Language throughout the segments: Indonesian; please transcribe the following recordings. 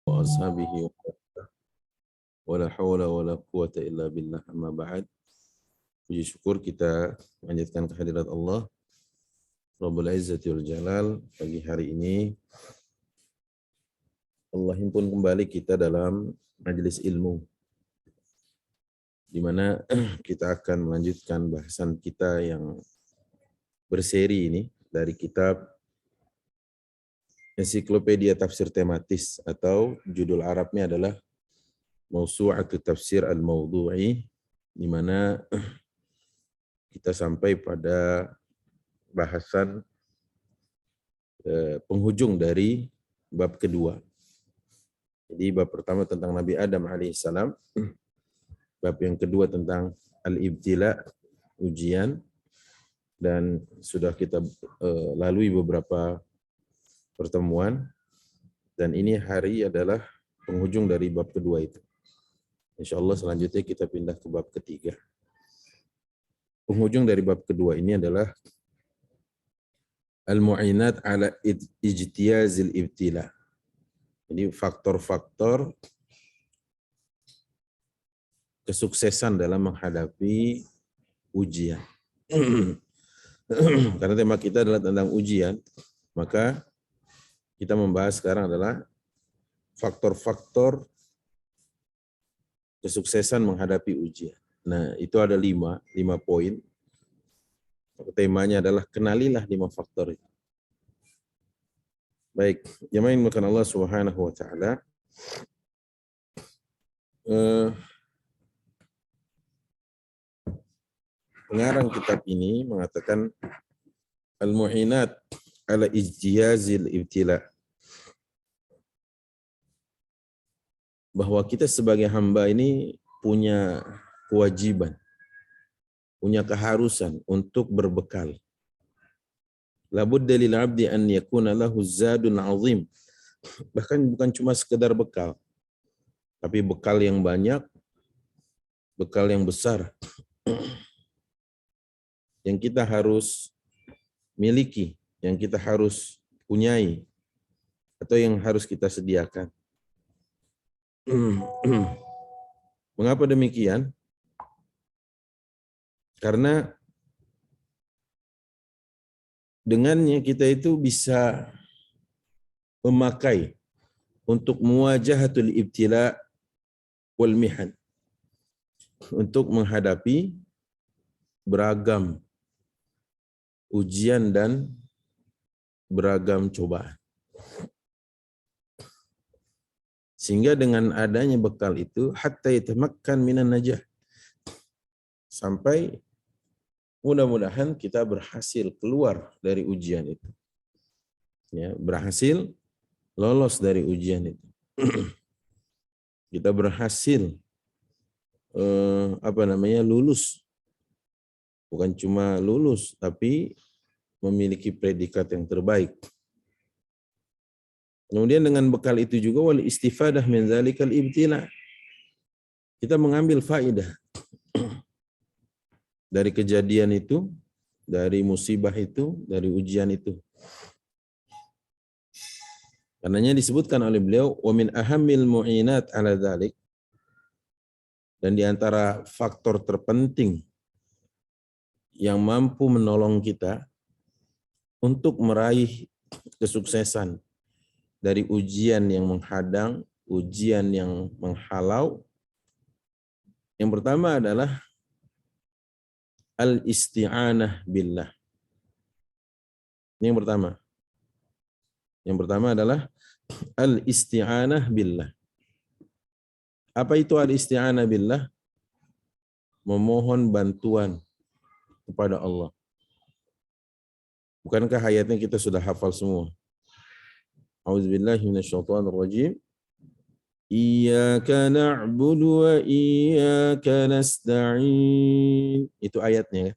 wa ashabihi wa la hawla wa la quwata illa billah amma ba'd. Puji syukur kita lanjutkan kehadirat Allah Rabbul Izzati wal Jalal. Pagi hari ini Allah himpun kembali kita dalam majelis ilmu, di mana kita akan melanjutkan bahasan kita yang berseri ini dari kitab Ensiklopedia Tafsir Tematis, atau judul Arabnya adalah Mawsu'atu Tafsir Al-Mawdu'i, di mana kita sampai pada bahasan penghujung dari bab kedua. Jadi bab pertama tentang Nabi Adam alaihissalam, bab yang kedua tentang al-ibtila, ujian, dan sudah kita lalui beberapa pertemuan, dan ini hari adalah penghujung dari bab kedua itu. Insyaallah selanjutnya kita pindah ke bab ketiga. Penghujung dari bab kedua ini adalah al-mu'inat ala ijtiyazil ibtila. Jadi faktor-faktor kesuksesan dalam menghadapi ujian. Karena tema kita adalah tentang ujian, maka kita membahas sekarang adalah faktor-faktor kesuksesan menghadapi ujian. Nah, itu ada lima poin. Temanya adalah kenalilah 5 faktor itu. Baik, jamaah yang Allah Subhanahu wa taala. Pengarang kitab ini mengatakan al-mu'inat ala ijtiyazil ibtila, bahwa kita sebagai hamba ini punya kewajiban, punya keharusan untuk berbekal. Labudda lil 'abdi an yakuna lahu zadun 'azim. Bahkan bukan cuma sekedar bekal, tapi bekal yang banyak, bekal yang besar yang kita harus miliki, yang kita harus punyai, atau yang harus kita sediakan. Mengapa demikian? Karena dengannya kita itu bisa memakai untuk muwajahatul ibtila wal mihan, untuk menghadapi beragam ujian dan beragam cobaan. Sehingga dengan adanya bekal itu hatta yatamakkan minan najah, sampai mudah-mudahan kita berhasil keluar dari ujian itu. Ya, berhasil lolos dari ujian itu. Kita berhasil lulus. Bukan cuma lulus, tapi memiliki predikat yang terbaik. Kemudian dengan bekal itu juga wal istifadah min zalikal ibtila. Kita mengambil faidah dari kejadian itu, dari musibah itu, dari ujian itu. Karenanya disebutkan oleh beliau wa min ahammil mu'inat ala dzalik, dan di antara faktor terpenting yang mampu menolong kita untuk meraih kesuksesan dari ujian yang menghadang, ujian yang menghalau, yang pertama adalah al-isti'anah billah. Ini yang pertama. Yang pertama adalah al-isti'anah billah. Apa itu al-isti'anah billah? Memohon bantuan kepada Allah. Bukankah ayatnya kita sudah hafal semua? A'udzubillahi minasyaitonirrajim. Iyyaka na'budu wa iyyaka nasta'in. Itu ayatnya.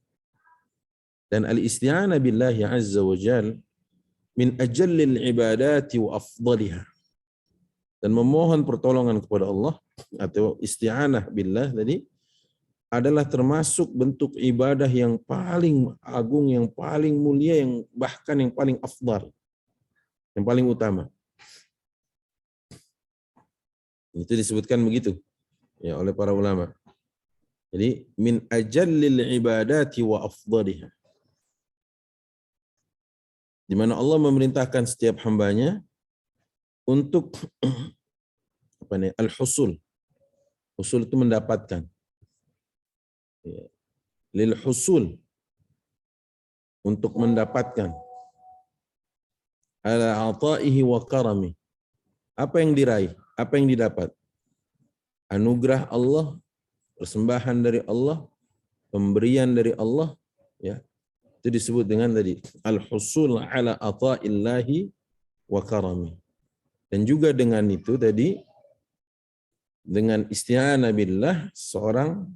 Dan al-isti'anah billahi azza wa jal min ajallil ibadati wa afdaliha. Dan memohon pertolongan kepada Allah atau isti'anah billah tadi adalah termasuk bentuk ibadah yang paling agung, yang paling mulia, yang bahkan yang paling afdal, yang paling utama. Itu disebutkan begitu ya oleh para ulama. Jadi min ajallil ibadati wa afdaliha. Di mana Allah memerintahkan setiap hambanya untuk apa nih, al-husul. Husul itu mendapatkan. Ya. Lil husul, untuk mendapatkan. Ala ata'ihi wa karami. Apa yang diraih? Apa yang didapat? Anugerah Allah, persembahan dari Allah, pemberian dari Allah, ya. Itu disebut dengan tadi al-husul ala ata'illahi wa karami. Dan juga dengan itu tadi, dengan isti'anah billah, seorang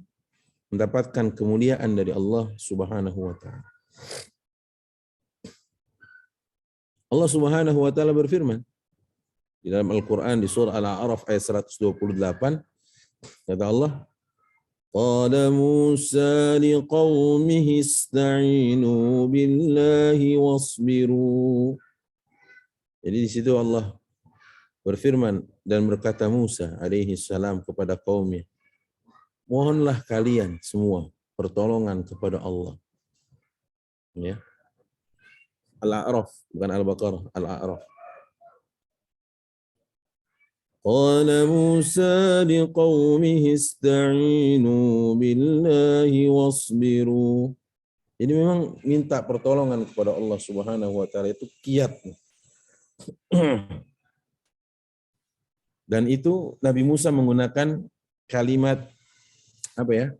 mendapatkan kemuliaan dari Allah Subhanahu wa taala. Allah Subhanahu wa taala berfirman di dalam Al-Qur'an di surah Al-A'raf ayat 128, kata Allah, qala Musa liqaumihi ista'inu billahi wasbiru. Jadi di situ Allah berfirman dan berkata Musa alaihi salam kepada kaumnya, mohonlah kalian semua pertolongan kepada Allah. Ya. Al-A'raf, bukan Al-Baqarah, Al-A'raf. Qala Musa liqaumihi ista'inu billahi wasbiru. Jadi memang minta pertolongan kepada Allah Subhanahu wa taala itu kiat. Dan itu Nabi Musa menggunakan kalimat apa ya?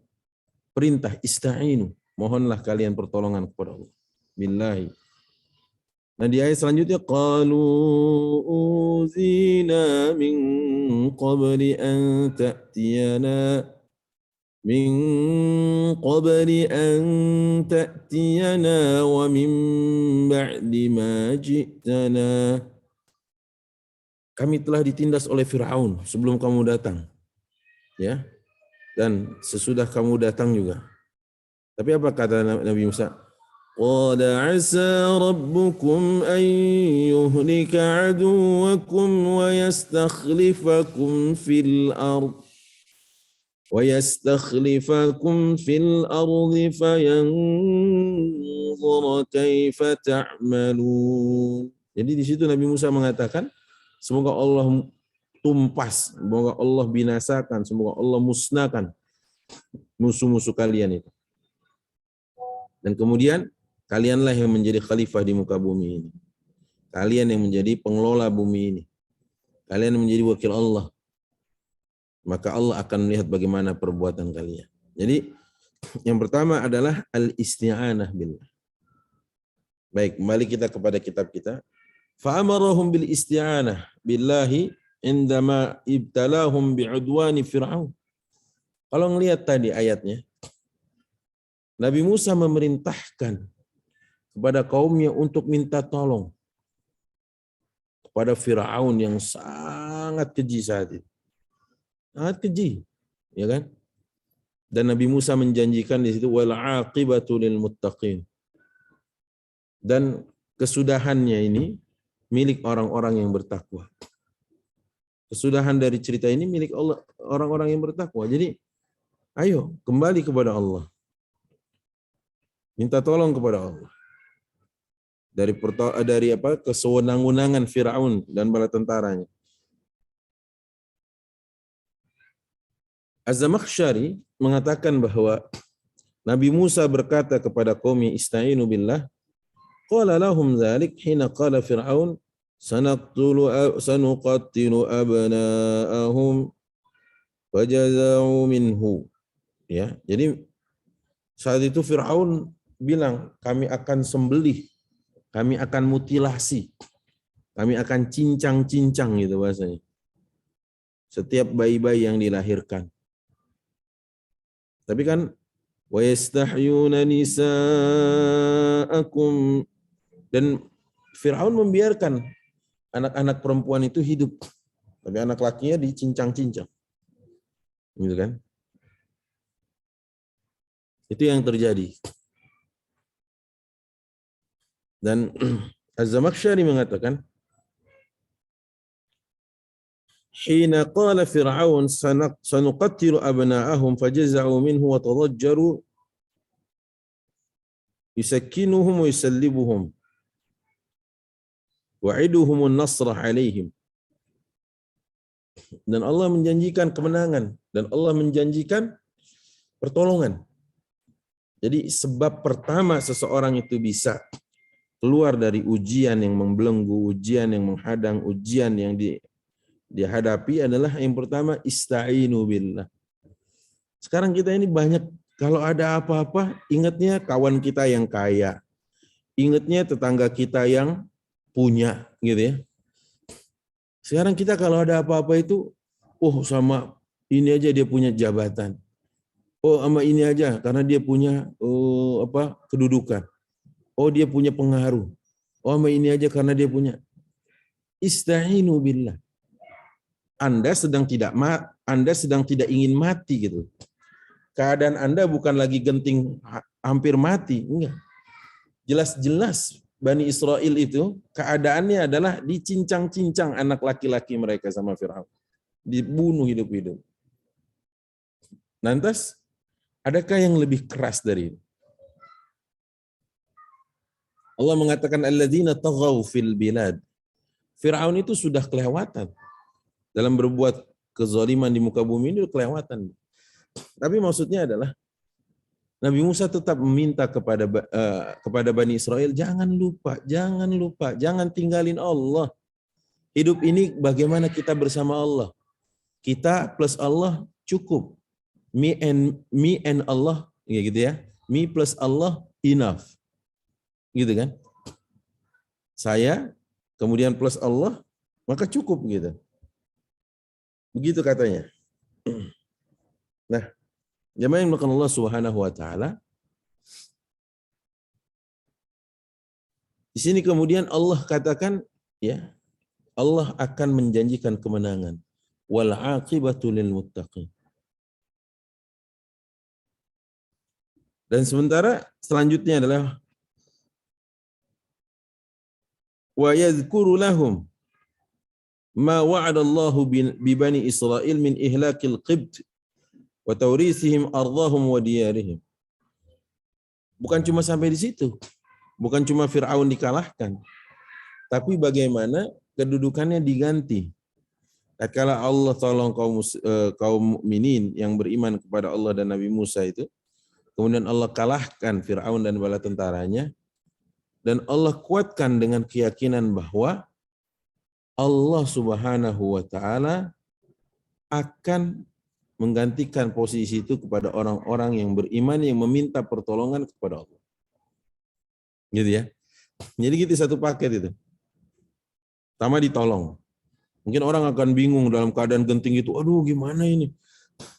Perintah ista'inu. Mohonlah kalian pertolongan kepada Allah. Billahi. Nah di ayat selanjutnya qalu uzina min qabli an ta'tiyana wa min ba'di ma ji'tana. Kami telah ditindas oleh Firaun sebelum kamu datang. Ya. Dan sesudah kamu datang juga. Tapi apa kata Nabi Musa? قال عسى ربكم أن يهلك عدوكم ويستخلفكم في الأرض فينظر كيف تعملون. Jadi di situ Nabi Musa mengatakan, semoga Allah tumpas, semoga Allah binasakan, semoga Allah musnahkan musuh-musuh kalian itu. Dan kemudian kalianlah yang menjadi khalifah di muka bumi ini. Kalian yang menjadi pengelola bumi ini. Kalian yang menjadi wakil Allah. Maka Allah akan melihat bagaimana perbuatan kalian. Jadi yang pertama adalah al-isti'anah billah. Baik, kembali kita kepada kitab kita. Fa'amarahum bil isti'anah billahi indama ibtalahum bi'udwani Fir'aun. Kalau ngelihat tadi ayatnya, Nabi Musa memerintahkan kepada kaumnya untuk minta tolong kepada Firaun yang sangat keji saat itu. Sangat keji, ya kan? Dan Nabi Musa menjanjikan di situ wal aqibatu lil muttaqin. Dan kesudahannya ini milik orang-orang yang bertakwa. Kesudahan dari cerita ini milik Allah, orang-orang yang bertakwa. Jadi, ayo kembali kepada Allah. Minta tolong kepada Allah. Dari kesewenang-wenangan Firaun dan bala tentaranya. Az-Zamakhsyari mengatakan bahwa Nabi Musa berkata kepada kaumnya ista'inu billah, qala lahum dzalik hina qala Fir'aun sanuqattilu abna'ahum fajaza'u minhu. Ya, jadi saat itu Fir'aun bilang, kami akan sembelih, kami akan mutilasi, kami akan cincang-cincang gitu bahasanya. Setiap bayi-bayi yang dilahirkan. Tapi kan wa yastahyuna nisaakum, dan Firaun membiarkan anak-anak perempuan itu hidup, tapi anak lakinya dicincang-cincang. Gitu kan? Itu yang terjadi. Dan Az-Zamakhsyari mengatakan Hina qala Fir'aun sanuqattilu abna'ahum fajaza'u minhu wa tadajjaru yusakkinuhum wa yusallibuhum wa'iduhumun nasrah alaihim. Dan Allah menjanjikan kemenangan dan Allah menjanjikan pertolongan. Jadi sebab pertama seseorang itu bisa keluar dari ujian yang membelenggu, ujian yang menghadang, ujian yang dihadapi adalah yang pertama ista'inu billah. Sekarang kita ini banyak kalau ada apa-apa ingatnya kawan kita yang kaya. Ingatnya tetangga kita yang punya gitu ya. Sekarang kita kalau ada apa-apa itu sama ini aja dia punya jabatan. Sama ini aja karena dia punya kedudukan. Dia punya pengaruh. Sama ini aja karena dia punya. Ista'inu billah. Anda sedang tidak ingin mati gitu. Keadaan Anda bukan lagi genting hampir mati, enggak. Jelas-jelas Bani Israel itu keadaannya adalah dicincang-cincang anak laki-laki mereka sama Fir'aun. Dibunuh hidup-hidup. Lantas, adakah yang lebih keras dari itu? Allah mengatakan alladzina taghaw fil bilad. Fir'aun itu sudah kelewatan dalam berbuat kezaliman di muka bumi ini, kelewatan. Tapi maksudnya adalah Nabi Musa tetap meminta kepada Bani Israel, jangan lupa, jangan tinggalin Allah. Hidup ini bagaimana kita bersama Allah. Kita plus Allah cukup. Me and Allah, ya gitu ya. Me plus Allah enough. Gitu kan? Saya kemudian plus Allah, maka cukup gitu. Begitu katanya. Nah, jemaah yang dimuliakan Allah Subhanahu wa taala. Di sini kemudian Allah katakan ya, Allah akan menjanjikan kemenangan. Wal 'aqibatu lil muttaqin. Dan sementara selanjutnya adalah wa yadhkuru lahum ma wa'ada Allahu bi bani Israil min ihlakil qibt wa tawrisihim ardhahum wa diyarihim. Bukan cuma sampai di situ. Bukan cuma Fir'aun dikalahkan. Tapi bagaimana kedudukannya diganti. Kala Allah tolong kaum mukminin yang beriman kepada Allah dan Nabi Musa itu, kemudian Allah kalahkan Fir'aun dan bala tentaranya, dan Allah kuatkan dengan keyakinan bahwa Allah Subhanahu wa taala akan menggantikan posisi itu kepada orang-orang yang beriman yang meminta pertolongan kepada Allah. Gitu ya. Jadi gitu satu paket itu. Pertama ditolong. Mungkin orang akan bingung dalam keadaan genting itu, aduh gimana ini?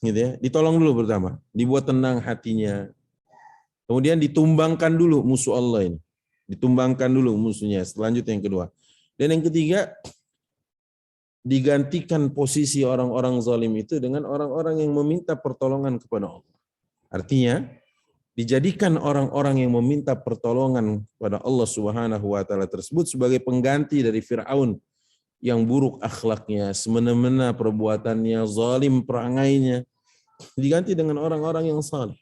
Gitu ya. Ditolong dulu pertama, dibuat tenang hatinya. Kemudian ditumbangkan dulu musuh Allah ini. Ditumbangkan dulu musuhnya. Selanjutnya yang kedua. Dan yang ketiga, digantikan posisi orang-orang zalim itu dengan orang-orang yang meminta pertolongan kepada Allah. Artinya, dijadikan orang-orang yang meminta pertolongan kepada Allah Subhanahu wa taala tersebut sebagai pengganti dari Fir'aun yang buruk akhlaknya, semena-mena perbuatannya, zalim perangainya, diganti dengan orang-orang yang saleh.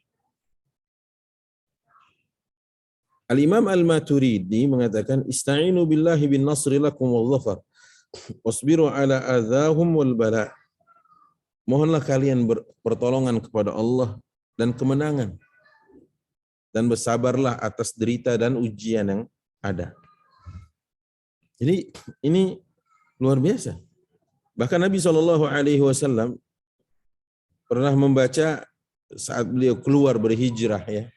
Al-Imam Al-Maturidi mengatakan, ista'inu billahi bin nasri lakum wal dhafar, wasbiru ala adzahum wal bala. Mohonlah kalian pertolongan kepada Allah dan kemenangan. Dan bersabarlah atas derita dan ujian yang ada. Jadi ini luar biasa. Bahkan Nabi SAW pernah membaca saat beliau keluar berhijrah ya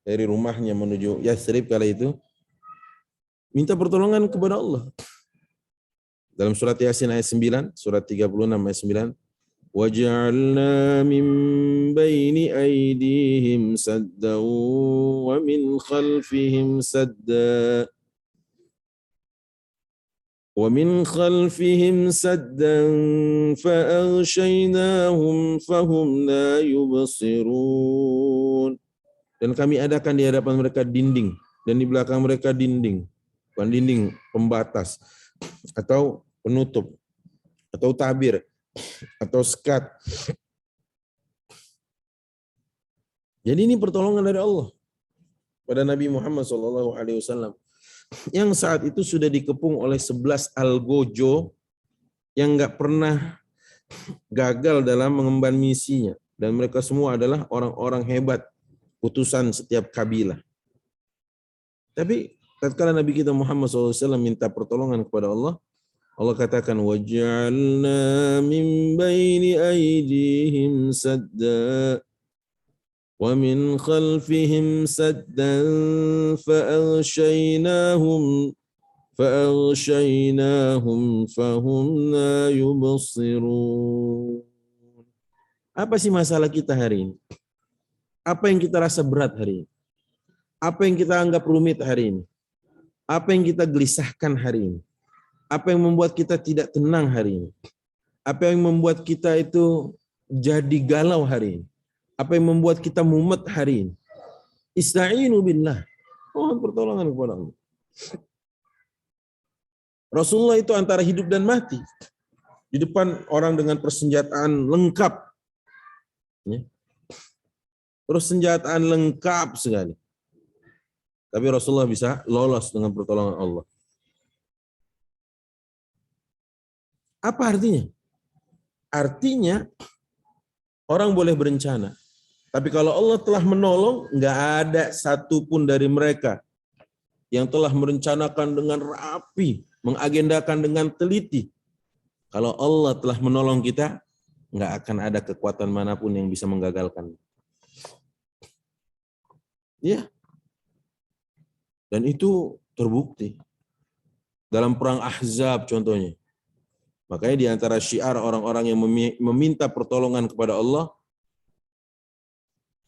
dari rumahnya menuju Yathrib kala itu, minta pertolongan kepada Allah. Dalam surat Yasin ayat 9, surat 36 ayat 9, وَجَعَلْنَا مِنْ بَيْنِ أَيْدِيهِمْ سَدًّا وَمِنْ خَلْفِهِمْ سَدًّا فَأَغْشَيْنَاهُمْ فَهُمْ لَا يُبْصِرُونَ. Dan kami adakan di hadapan mereka dinding dan di belakang mereka dinding, bukan dinding pembatas atau penutup atau tabir. atau sekat. Jadi ini pertolongan dari Allah pada Nabi Muhammad SAW yang saat itu sudah dikepung oleh 11 algojo yang nggak pernah gagal dalam mengemban misinya, dan mereka semua adalah orang-orang hebat, utusan setiap kabilah. Tapi tatkala Nabi kita Muhammad SAW minta pertolongan kepada Allah, Allah katakan waj'alna min baini aydihim sadda wa min khalfihim saddan fa'aghshaynahum fahum la yubsirun. Apa sih masalah kita hari ini? Apa yang kita rasa berat hari ini? Apa yang kita anggap rumit hari ini? Apa yang kita gelisahkan hari ini? Apa yang membuat kita tidak tenang hari ini? Apa yang membuat kita itu jadi galau hari ini? Apa yang membuat kita mumet hari ini? Ista'inu billah. Mohon pertolongan kepada Allah. Rasulullah itu antara hidup dan mati. Di depan orang dengan persenjataan lengkap. Persenjataan lengkap sekali. Tapi Rasulullah bisa lolos dengan pertolongan Allah. Apa artinya? Artinya orang boleh berencana. Tapi kalau Allah telah menolong, nggak ada satupun dari mereka yang telah merencanakan dengan rapi, mengagendakan dengan teliti. Kalau Allah telah menolong kita, nggak akan ada kekuatan manapun yang bisa menggagalkan. Ya. Dan itu terbukti. Dalam perang Ahzab contohnya. Makanya di antara syiar orang-orang yang meminta pertolongan kepada Allah,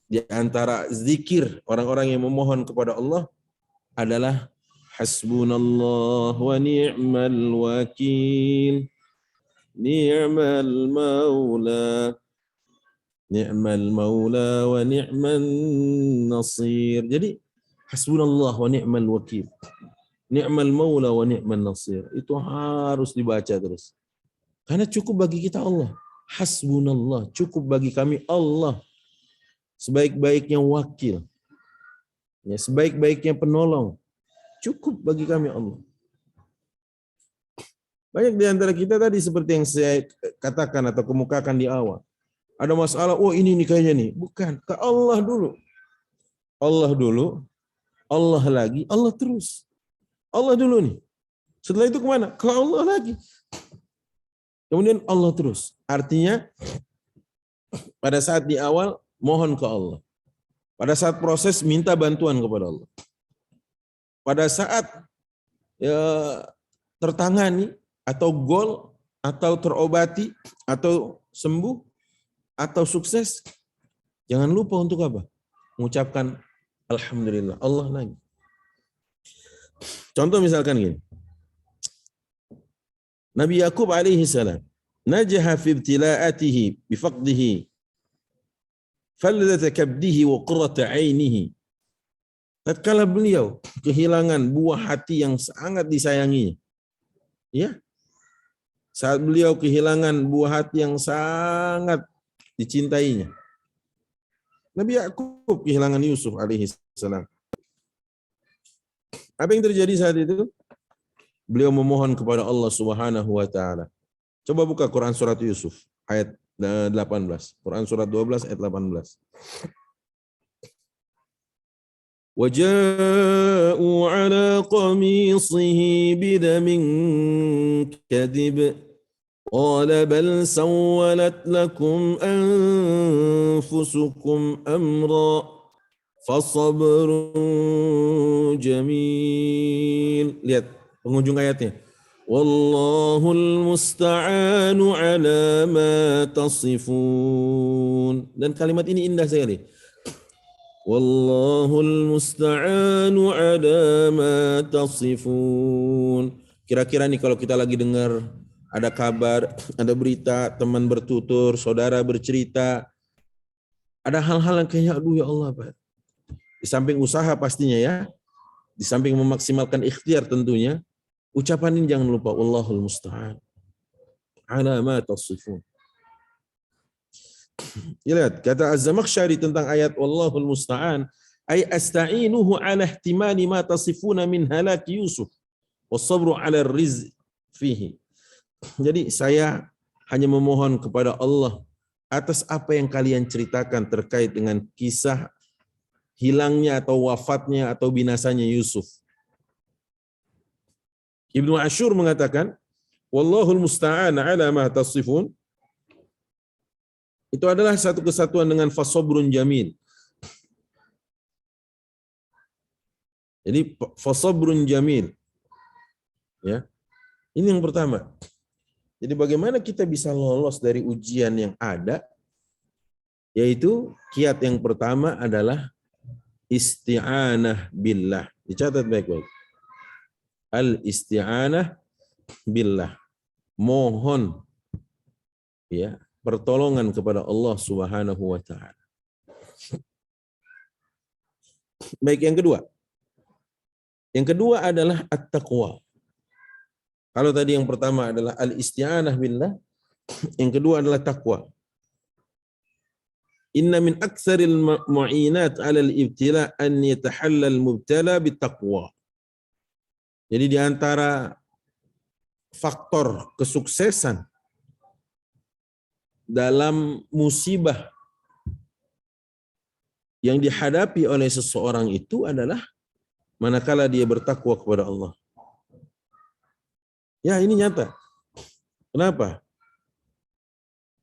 di antara zikir orang-orang yang memohon kepada Allah adalah hasbunallah wa ni'mal wakil, ni'mal maula wa ni'man nasir. Jadi hasbunallah wa ni'mal wakil, ni'mal maula wa ni'man nasir. Itu harus dibaca terus. Karena cukup bagi kita Allah. Hasbunallah, cukup bagi kami Allah. Sebaik-baiknya wakil. Ya, sebaik-baiknya penolong. Cukup bagi kami Allah. Banyak di antara kita tadi seperti yang saya katakan atau kemukakan di awal. Ada masalah, oh ini nih kayaknya nih. Bukan, ke Allah dulu. Allah dulu, Allah lagi, Allah terus. Allah dulu nih. Setelah itu kemana? Ke Allah lagi. Kemudian Allah terus. Artinya pada saat di awal mohon ke Allah. Pada saat proses minta bantuan kepada Allah. Pada saat ya, tertangani atau gol atau terobati atau sembuh atau sukses, jangan lupa untuk apa? Mengucapkan alhamdulillah, Allah lagi. Contoh misalkan gini. Nabi Yakub alaihi salam najaha fi ibtila'atihi bifaqdihi falladzata kabdihi wa qurrata 'ainihi. Tatkala beliau kehilangan buah hati yang sangat disayanginya. Ya. Saat beliau kehilangan buah hati yang sangat dicintainya. Nabi Yakub kehilangan Yusuf alaihi salam. Apa yang terjadi saat itu? Beliau memohon kepada Allah Subhanahu wa taala. Coba buka Quran surat Yusuf ayat 18. Quran surat 12 ayat 18. وَجَاءُوا عَلَى قَمِيصِهِ بِدَمٍ كَذِبٍ قَالَ بَلْ سَوَّلَتْ لَكُمْ أَنفُسُكُمْ أَمْرًا فَصَبْرٌ جَمِيلٌ. Lihat penghujung ayatnya. Wallahul musta'anu ala ma tasifun. Dan kalimat ini indah sekali. Wallahul musta'anu ala ma tasifun. Kira-kira nih kalau kita lagi dengar ada kabar, ada berita, teman bertutur, saudara bercerita, ada hal-hal yang kayaknya aduh ya Allah Pak. Di samping usaha pastinya ya, di samping memaksimalkan ikhtiar tentunya, ucapan ini jangan lupa Wallahul musta'an ala ma tasifun. Lihat, kata Az-Zamakhsyari tentang ayat wallahul musta'an, ay asta'inuhu ala ihtimali ma tasifuna min halaki Yusuf wasabru ala rizq fihi. Jadi saya hanya memohon kepada Allah atas apa yang kalian ceritakan terkait dengan kisah hilangnya atau wafatnya atau binasanya Yusuf. Ibnu Ashur mengatakan, wallahul musta'an ala ma tasifun, itu adalah satu kesatuan dengan fasobrun jamil. Jadi fasobrun jamil. Ya. Ini yang pertama. Jadi bagaimana kita bisa lolos dari ujian yang ada, yaitu kiat yang pertama adalah isti'anah billah. Dicatat baik-baik. Al-isti'anah billah. Mohon ya, pertolongan kepada Allah Subhanahu wa taala. Baik, yang kedua. Yang kedua adalah at-taqwa. Kalau tadi yang pertama adalah al-isti'anah billah, yang kedua adalah taqwa. Inna min aktsaril mu'inat 'ala al-ibtila an yatahalla al-mubtala bittaqwa. Jadi di antara faktor kesuksesan dalam musibah yang dihadapi oleh seseorang itu adalah manakala dia bertakwa kepada Allah. Ya, ini nyata. Kenapa?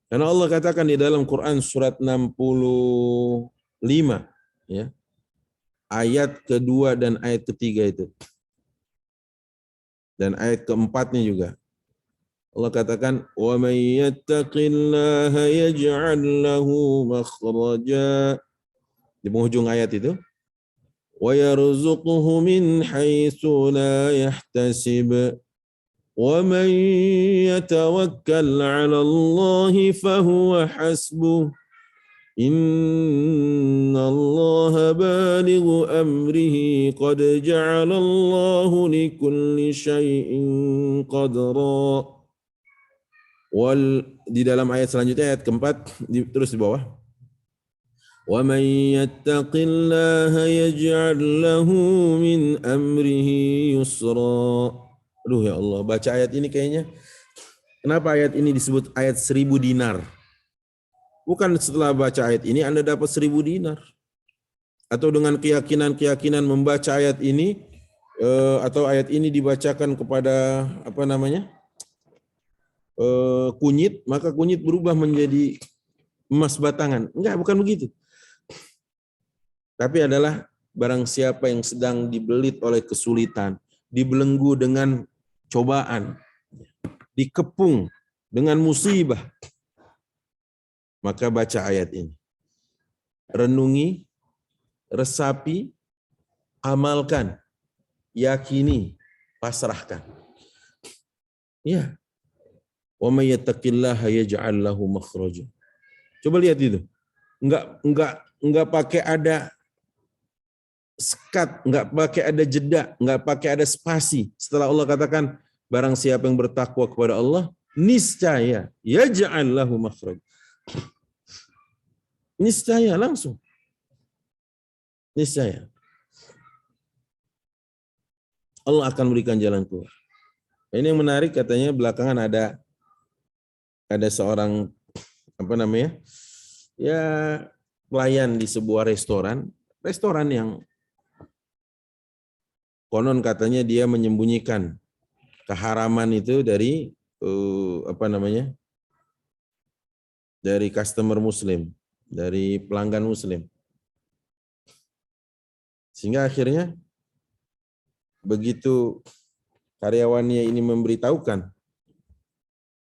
Karena Allah katakan di dalam Quran surat 65 ya. Ayat kedua dan ayat ketiga itu. Dan ayat keempatnya juga. Allah katakan, "Wa may yattaqillaha yaj'al lahu makhraja." Di penghujung ayat itu, "Wa yarzuqhu min haitsu la yahtasib." وَمَنْ يَتَوَكَّلْ عَلَى اللَّهِ فَهُوَ حَسْبُهُ إِنَّ اللَّهَ بَالِغُ أَمْرِهِ قَدْ جَعَلَ اللَّهُ لِكُلِّ شَيْءٍ قَدْرًا. Di dalam ayat selanjutnya, ayat keempat, terus di bawah. وَمَنْ يَتَّقِ اللَّهَ يَجْعَلْ لَهُ مِنْ أَمْرِهِ يُسْرًا. Aduh ya Allah, baca ayat ini kayaknya, kenapa ayat ini disebut ayat 1000 dinar? Bukan setelah baca ayat ini Anda dapat 1000 dinar. Atau dengan keyakinan-keyakinan membaca ayat ini, atau ayat ini dibacakan kepada, kunyit, maka kunyit berubah menjadi emas batangan. Enggak, bukan begitu. Tapi adalah barang siapa yang sedang dibelit oleh kesulitan, dibelenggu dengan cobaan, dikepung dengan musibah, maka baca ayat ini. Renungi, resapi, amalkan, yakini, pasrahkan. Ya. Wa may yattaqillaha yaj'al lahu makhraja. Coba lihat itu. Enggak pakai ada sekat, enggak pakai ada jeda, enggak pakai ada spasi. Setelah Allah katakan, barang siapa yang bertakwa kepada Allah, niscaya yaj'al lahu makhraj. Niscaya langsung. Niscaya. Allah akan berikan jalan keluar. Ini yang menarik, katanya belakangan ada seorang ya pelayan di sebuah restoran yang konon katanya dia menyembunyikan keharaman itu dari dari customer muslim, dari pelanggan muslim. Sehingga akhirnya begitu karyawannya ini memberitahukan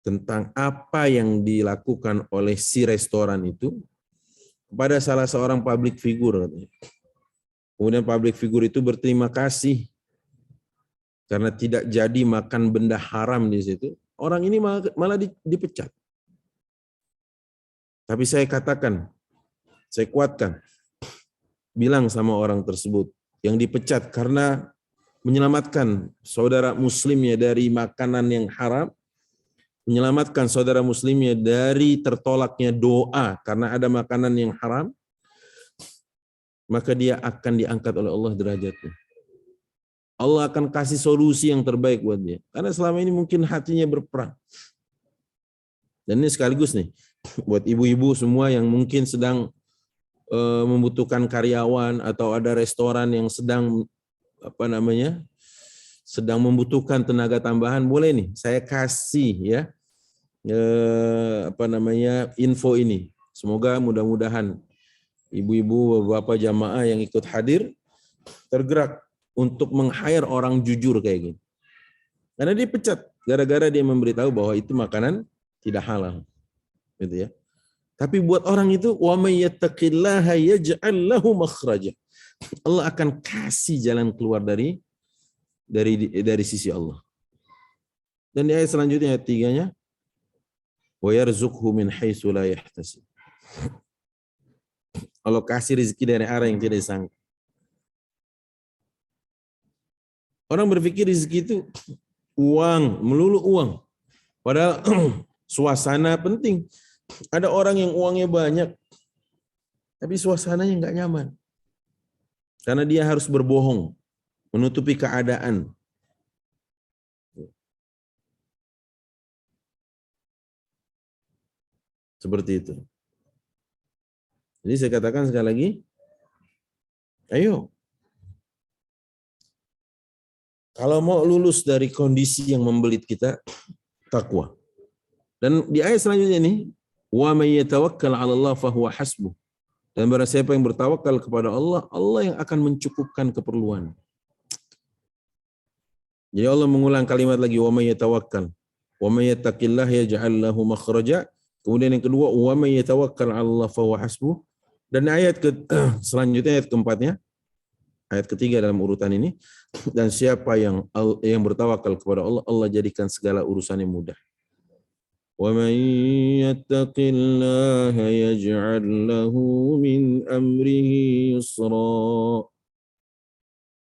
tentang apa yang dilakukan oleh si restoran itu kepada salah seorang public figure, katanya. Kemudian public figure itu berterima kasih karena tidak jadi makan benda haram di situ. Orang ini malah dipecat. Tapi saya katakan, saya kuatkan, bilang sama orang tersebut yang dipecat karena menyelamatkan saudara muslimnya dari makanan yang haram, menyelamatkan saudara muslimnya dari tertolaknya doa karena ada makanan yang haram, maka dia akan diangkat oleh Allah derajatnya. Allah akan kasih solusi yang terbaik buat dia. Karena selama ini mungkin hatinya berperang. Dan ini sekaligus nih, buat ibu-ibu semua yang mungkin sedang membutuhkan karyawan atau ada restoran yang sedang sedang membutuhkan tenaga tambahan, boleh nih saya kasih ya info ini. Semoga mudah-mudahan ibu-ibu, bapak jamaah yang ikut hadir tergerak untuk meng-hire orang jujur kayak gini. Karena dia pecat gara-gara dia memberitahu bahwa itu makanan tidak halal. Gitu ya. Tapi buat orang itu wa may yattaqillaha yaj'al lahu makhraja. Allah akan kasih jalan keluar dari sisi Allah. Dan di ayat selanjutnya ayat 3-nya wa yarzuqhu min haitsu la yahtasib. Allah kasih rezeki dari arah yang tidak disangka. Orang berpikir rezeki itu uang, melulu uang. Padahal suasana penting. Ada orang yang uangnya banyak, tapi suasananya nggak nyaman. Karena dia harus berbohong, menutupi keadaan. Seperti itu. Jadi saya katakan sekali lagi, ayo. Kalau mau lulus dari kondisi yang membelit kita, takwa. Dan di ayat selanjutnya ini, wa may yatawakkal 'ala Allah fa huwa hasbuh. Dan barang siapa yang bertawakal kepada Allah, Allah yang akan mencukupkan keperluan. Jadi Allah mengulang kalimat lagi, wa may yatawakkal. Wa may yattaqillaha yaj'al lahu makhraja. Kemudian yang kedua, wa may yatawakkal 'ala Allah fa huwa hasbuh. Dan ayat selanjutnya ayat keempatnya, ayat ketiga dalam urutan ini, dan siapa yang bertawakal kepada Allah, Allah jadikan segala urusannya mudah. Wa may yattaqillaha yaj'al lahu min amrihi yusra.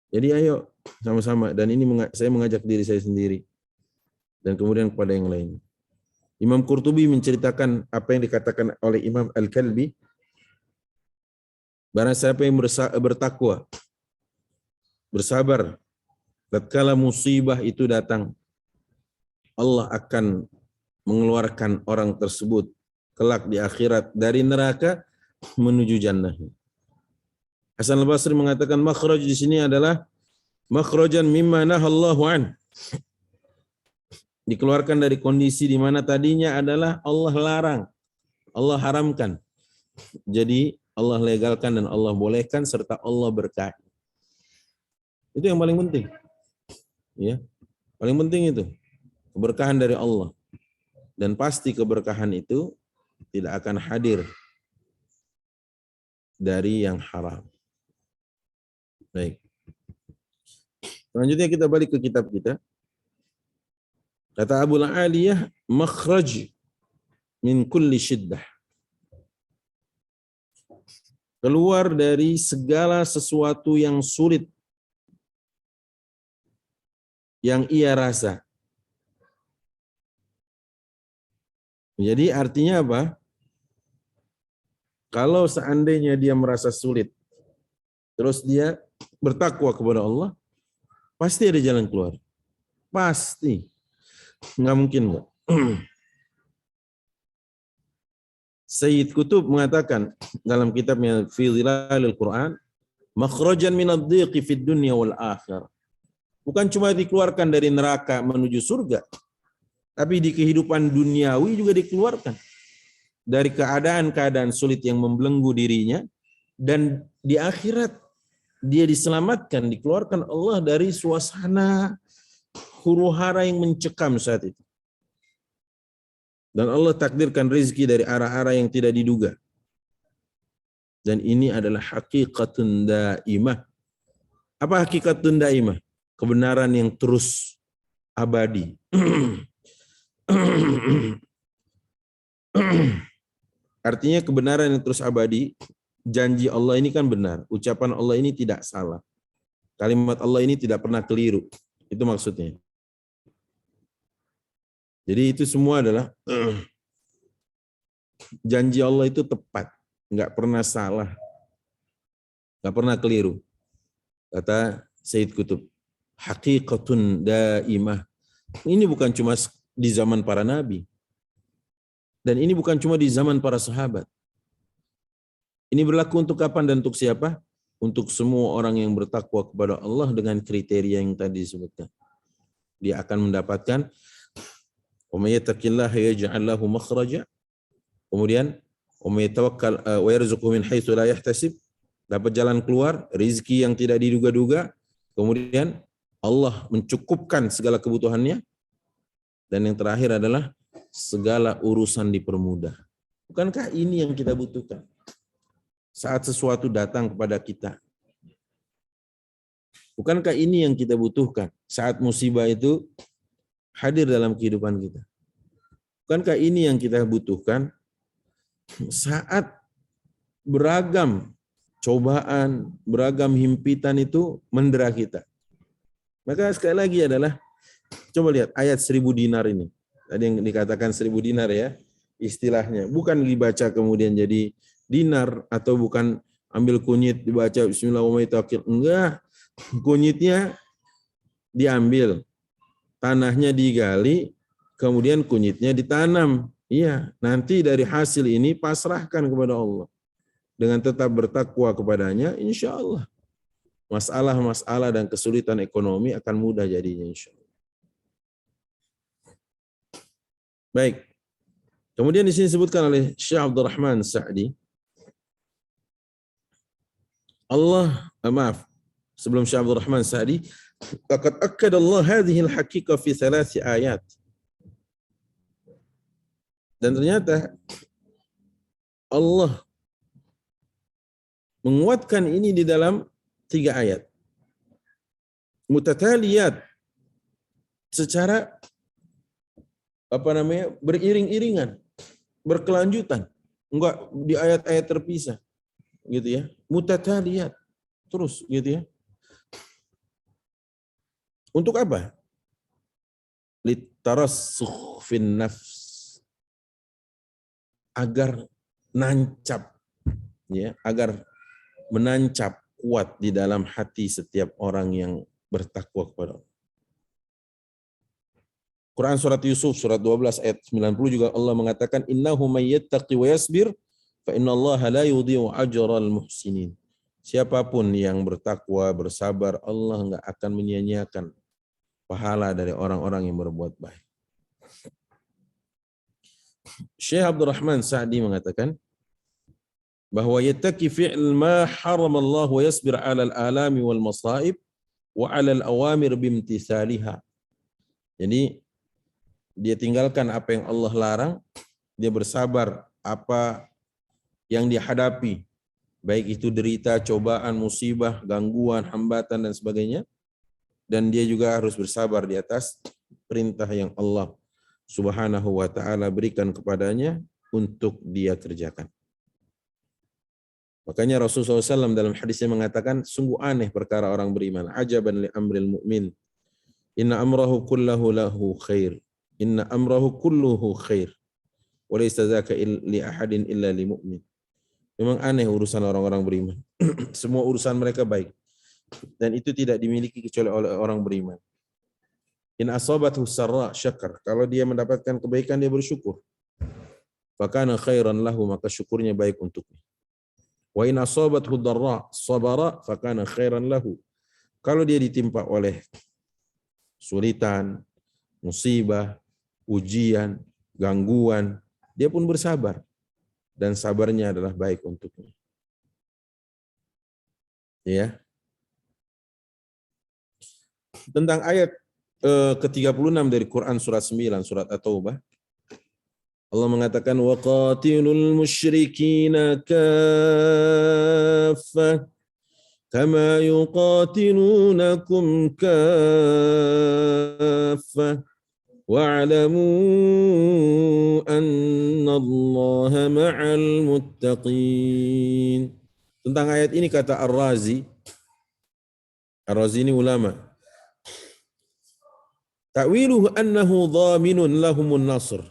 Jadi ayo sama-sama, dan ini saya mengajak diri saya sendiri dan kemudian kepada yang lain. Imam Qurtubi menceritakan apa yang dikatakan oleh Imam Al-Kalbi, barang siapa yang bertakwa, bersabar, tatkala musibah itu datang, Allah akan mengeluarkan orang tersebut kelak di akhirat dari neraka menuju jannah. Hasan al-Basri mengatakan makhraj di sini adalah makhrajan mimma nahallahu an. Dikeluarkan dari kondisi di mana tadinya adalah Allah larang, Allah haramkan. Jadi Allah legalkan dan Allah bolehkan serta Allah berkahi. Itu yang paling penting. Ya. Paling penting itu keberkahan dari Allah. Dan pasti keberkahan itu tidak akan hadir dari yang haram. Baik. Selanjutnya kita balik ke kitab kita. Kata Abu Aliyah, makhraj min kulli syiddah. Keluar dari segala sesuatu yang sulit yang ia rasa. Jadi artinya apa? Kalau seandainya dia merasa sulit, terus dia bertakwa kepada Allah, pasti ada jalan keluar. Pasti. Nggak mungkin enggak. Sayyid Qutb mengatakan dalam kitabnya Fi Dhilalil Quran, makhrajan minad dhiqi fid dunya wal akhirah. Bukan cuma dikeluarkan dari neraka menuju surga, tapi di kehidupan duniawi juga dikeluarkan dari keadaan-keadaan sulit yang membelenggu dirinya, dan di akhirat dia diselamatkan, dikeluarkan Allah dari suasana huru-hara yang mencekam saat itu. Dan Allah takdirkan rezeki dari arah-arah yang tidak diduga. Dan ini adalah hakikatun daimah. Apa hakikatun daimah? Kebenaran yang terus abadi. Artinya kebenaran yang terus abadi, janji Allah ini kan benar, ucapan Allah ini tidak salah. Kalimat Allah ini tidak pernah keliru. Itu maksudnya. Jadi itu semua adalah janji Allah itu tepat, nggak pernah salah, nggak pernah keliru. Kata Sayyid Qutb, haqiqatun daimah. Ini bukan cuma di zaman para nabi, dan ini bukan cuma di zaman para sahabat. Ini berlaku untuk kapan dan untuk siapa? Untuk semua orang yang bertakwa kepada Allah dengan kriteria yang tadi disebutkan. Dia akan mendapatkan wa may yattaqillaha yaj'al lahu makhraja. Kemudian wa may tawakkal wa yarzuqhu min haitsu la yahtasib. Dapat jalan keluar, rizki yang tidak diduga-duga. Kemudian Allah mencukupkan segala kebutuhannya. Dan yang terakhir adalah segala urusan dipermudah. Bukankah ini yang kita butuhkan? Saat sesuatu datang kepada kita. Bukankah ini yang kita butuhkan? Saat musibah itu hadir dalam kehidupan kita. Bukankah ini yang kita butuhkan? Saat beragam cobaan, beragam himpitan itu mendera kita. Maka sekali lagi adalah, coba lihat ayat 1000 dinar ini. Tadi yang dikatakan 1000 dinar ya, istilahnya. Bukan dibaca kemudian jadi dinar, atau bukan ambil kunyit dibaca bismillahirrahmanirrahim. Enggak, kunyitnya diambil, tanahnya digali, kemudian kunyitnya ditanam. Iya, nanti dari hasil ini pasrahkan kepada Allah. Dengan tetap bertakwa kepadanya, insya Allah masalah-masalah dan kesulitan ekonomi akan mudah jadinya insya Allah. Baik. Kemudian di sini disebutkan oleh Syekh Abdul Rahman Sa'di, sebelum Syekh Abdul Rahman Sa'di, laqad akkada Allah hadhihi al-haqiqah fi 3 ayat. Dan ternyata Allah menguatkan ini di dalam 3 ayat. Mutataliyat, secara beriring-iringan, berkelanjutan, enggak di ayat-ayat terpisah, gitu ya. Mutataliyat, terus gitu ya. Untuk apa? Litarassukh fin nafs, agar nancap, ya, agar menancap kuat di dalam hati setiap orang yang bertakwa kepada Allah. Quran surat Yusuf surat 12 ayat 90 juga Allah mengatakan innahu may yattaqi wa yasbir fa innallaha la yudhi'u ajral muhsinin. Siapapun yang bertakwa, bersabar, Allah enggak akan menyia-nyiakan pahala dari orang-orang yang berbuat baik. Syekh Abdul Rahman Sa'di mengatakan bahwa yattaqi fi'l ma haramallahu wa yasbir 'alal alami wal masaib wa 'alal awamir bimtithaliha. Jadi dia tinggalkan apa yang Allah larang, dia bersabar apa yang dihadapi, baik itu derita, cobaan, musibah, gangguan, hambatan dan sebagainya, dan dia juga harus bersabar di atas perintah yang Allah Subhanahu wa taala berikan kepadanya untuk dia kerjakan. Makanya Rasulullah SAW dalam hadisnya mengatakan, sungguh aneh perkara orang beriman. Ajaban li amril mu'min. Inna amrahu kullahu lahu khair. Inna amrahu kulluhu khair. Wa laysa dzaka li ahadin illa li mu'min. Memang aneh urusan orang-orang beriman. Semua urusan mereka baik. Dan itu tidak dimiliki kecuali oleh orang beriman. In asabathu sarra syakar. Kalau dia mendapatkan kebaikan, dia bersyukur. Fakana khairan lahu, maka syukurnya baik untuknya. Wa in asabathu dharra sabara fakana khairan lahu. Kalau dia ditimpa oleh sulitan, musibah, ujian, gangguan, dia pun bersabar dan sabarnya adalah baik untuknya. Ya. Tentang ayat ke-36 dari Quran surat 9 surat At-Taubah, Allah mengatakan waqatilul musyrikina kaffah kama yuqatilunakum kaffah wa'lamu annallaha ma'al muttaqin. Tentang ayat ini kata Ar-Razi ini ulama. Ta'wiluhu annahu dhaminun lahumun nasr.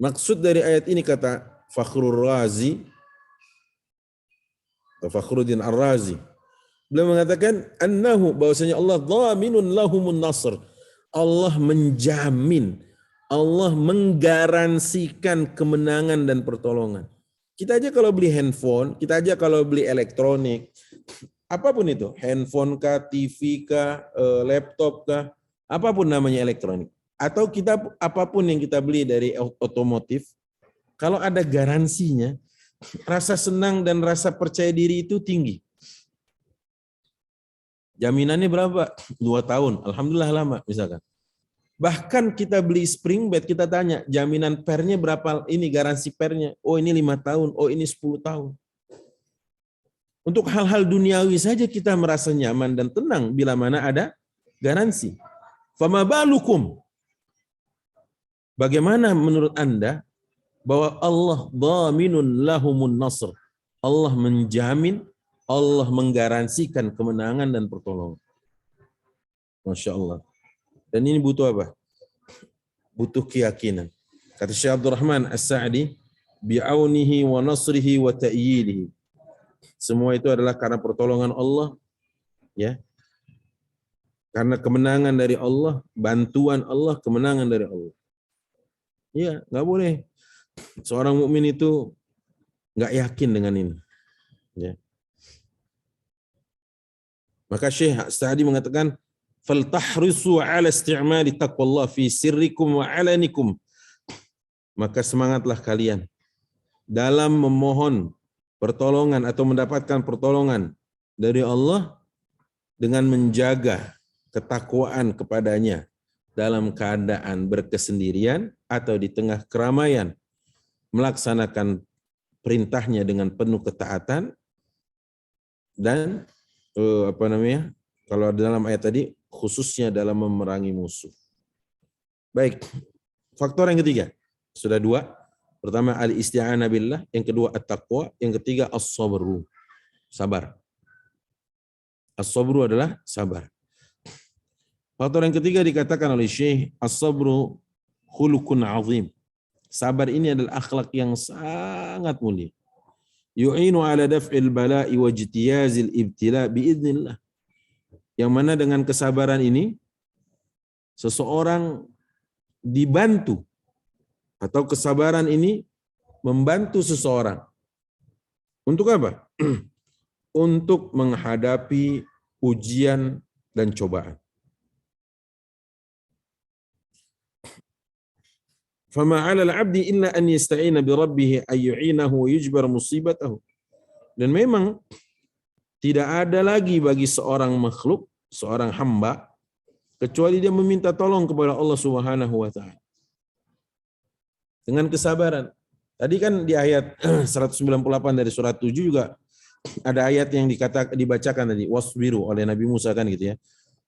Maksud dari ayat ini kata Fakhrul Razi, Fakhruddin Ar-Razi, beliau mengatakan annahu, bahwasanya Allah dhaminun lahumun nasr. Allah menjamin, Allah menggaransikan kemenangan dan pertolongan. Kita aja kalau beli handphone, kita aja kalau beli elektronik, apapun itu, handphone kah, TV kah, laptop kah, apapun namanya elektronik, atau kita apapun yang kita beli dari otomotif, kalau ada garansinya, rasa senang dan rasa percaya diri itu tinggi. Jaminannya berapa? 2 tahun. Alhamdulillah lama misalkan. Bahkan kita beli spring bed, kita tanya, jaminan pernya berapa, ini garansi pernya. Oh ini 5 tahun, oh ini 10 tahun. Untuk hal-hal duniawi saja kita merasa nyaman dan tenang bila mana ada garansi. Fama balukum. Bagaimana menurut Anda bahwa Allah dhaminun lahumun nasr. Allah menjamin, Allah menggaransikan kemenangan dan pertolongan. Masya Allah. Dan ini butuh apa? Butuh keyakinan. Kata Syekh Abdurrahman As-Sa'di, bi'aunihi wa nasrihi wa ta'yidihi. Semua itu adalah karena pertolongan Allah, ya. Karena kemenangan dari Allah, bantuan Allah, kemenangan dari Allah. Iya, nggak boleh seorang mukmin itu nggak yakin dengan ini. Ya. Maka Syekh Sa'di mengatakan, faltahrisu ala isti'mali taqwallah fi sirrikum wa alanikum. Maka semangatlah kalian dalam memohon pertolongan atau mendapatkan pertolongan dari Allah dengan menjaga ketakwaan kepadanya dalam keadaan berkesendirian atau di tengah keramaian, melaksanakan perintahnya dengan penuh ketaatan, dan kalau dalam ayat tadi khususnya dalam memerangi musuh. Baik, faktor yang ketiga sudah 2. Pertama al-isti'anah billah, yang kedua at-taqwa, yang ketiga as-sabru, sabar. As-sabru adalah sabar. Faktor yang ketiga dikatakan oleh Syekh, as-sabru khuluqun azim. Sabar ini adalah akhlak yang sangat mulia. Yu'inu ala daf'il bala'i wa ijtiyazil ibtila biiznillah. Yang mana dengan kesabaran ini seseorang dibantu, atau kesabaran ini membantu seseorang untuk apa? Untuk menghadapi ujian dan cobaan. Fama 'ala al-'abdi illa an yasta'ina bi rabbih ay yu'inahu wa yujbar musibatahu. Dan memang tidak ada lagi bagi seorang makhluk, seorang hamba, kecuali dia meminta tolong kepada Allah Subhanahu wa taala. Dengan kesabaran. Tadi kan di ayat 198 dari surat 7 juga ada ayat yang dibacakan tadi, wasbiru, oleh Nabi Musa kan gitu ya.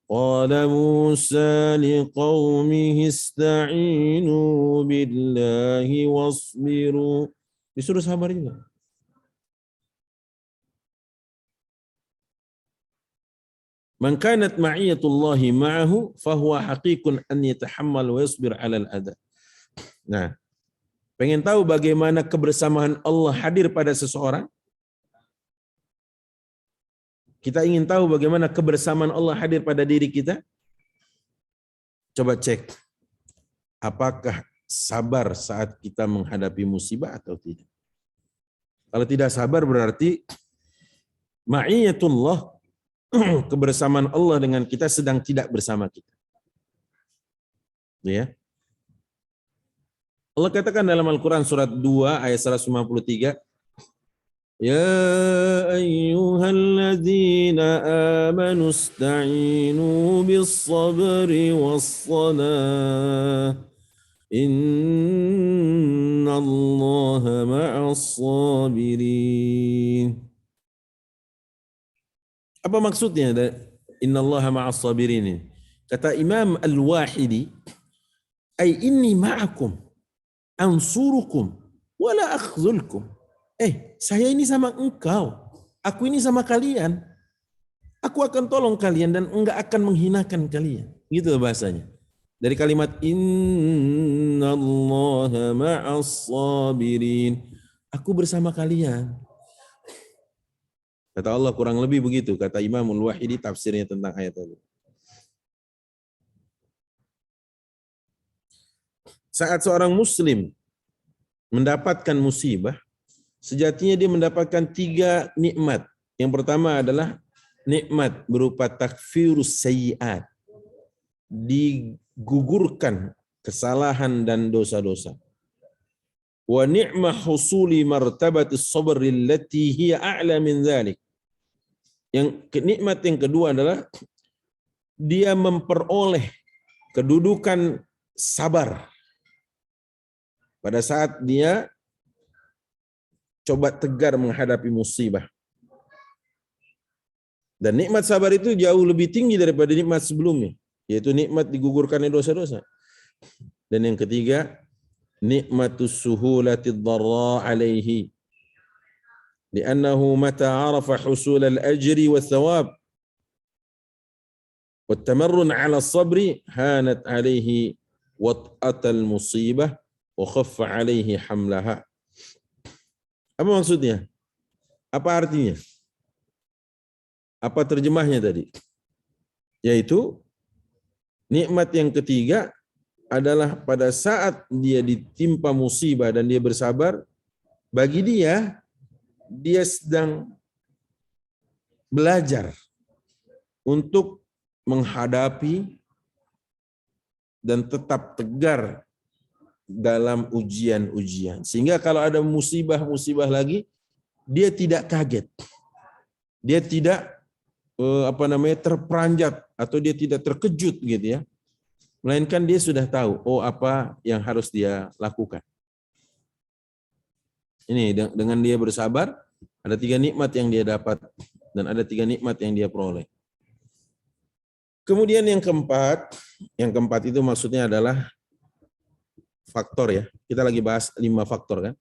Qala Musa liqaumihi ista'inu billahi wasbiru. Disuruh sabar juga. Man kanat ma'iyatullahi ma'ahu fahuwa haqiqun an yatahammal wa yasbir 'ala al-adha. Nah, pengen tahu bagaimana kebersamaan Allah hadir pada seseorang? Kita ingin tahu bagaimana kebersamaan Allah hadir pada diri kita? Coba cek. Apakah sabar saat kita menghadapi musibah atau tidak? Kalau tidak sabar berarti ma'iyatullah, kebersamaan Allah dengan kita sedang tidak bersama kita. Ya. Allah katakan dalam Al-Quran surat 2 ayat 153, Ya ayyuhalladzina amanu ista'inu bis-sabri was-salah innallaha ma'as-sabirin. Apa maksudnya innallaha ma'as-sabirin? Kata Imam Al-Wahidi, ay inni ma'akum ansurukum wala akhzulkum. Saya ini sama engkau, aku ini sama kalian. Aku akan tolong kalian dan enggak akan menghinakan kalian. Gitu bahasanya. Dari kalimat innallaha ma'as sabirin. Aku bersama kalian. Kata Allah kurang lebih begitu, kata Imamul Wahidi tafsirnya tentang ayat itu. Saat seorang muslim mendapatkan musibah, sejatinya dia mendapatkan 3 nikmat. Yang pertama adalah nikmat berupa takfirus sayyi'at. Digugurkan kesalahan dan dosa-dosa. Wa ni'mah husuli martabatis sabri allati hiya a'la min dzalik. Yang nikmat yang kedua adalah dia memperoleh kedudukan sabar pada saat dia coba tegar menghadapi musibah. Dan nikmat sabar itu jauh lebih tinggi daripada nikmat sebelumnya, yaitu nikmat digugurkannya dosa-dosa. Dan yang ketiga, nikmatus suhulatid dharra alaihi. Li'annahu mata 'arafa husul al-ajri wath-thawab wat-tamarrun 'ala as-sabri hanat alaihi wat'atal musibah wa khaffa alaihi hamlaha. Apa maksudnya? Apa artinya? Apa terjemahnya tadi? Yaitu nikmat yang ketiga adalah pada saat dia ditimpa musibah dan dia bersabar, bagi dia sedang belajar untuk menghadapi dan tetap tegar dalam ujian-ujian. Sehingga kalau ada musibah-musibah lagi, dia tidak kaget. Dia tidak terperanjat atau dia tidak terkejut gitu ya. Melainkan dia sudah tahu apa yang harus dia lakukan. Ini dengan dia bersabar, ada 3 nikmat yang dia dapat dan ada 3 nikmat yang dia peroleh. Kemudian yang keempat itu maksudnya adalah faktor ya. Kita lagi bahas 5 faktor kan.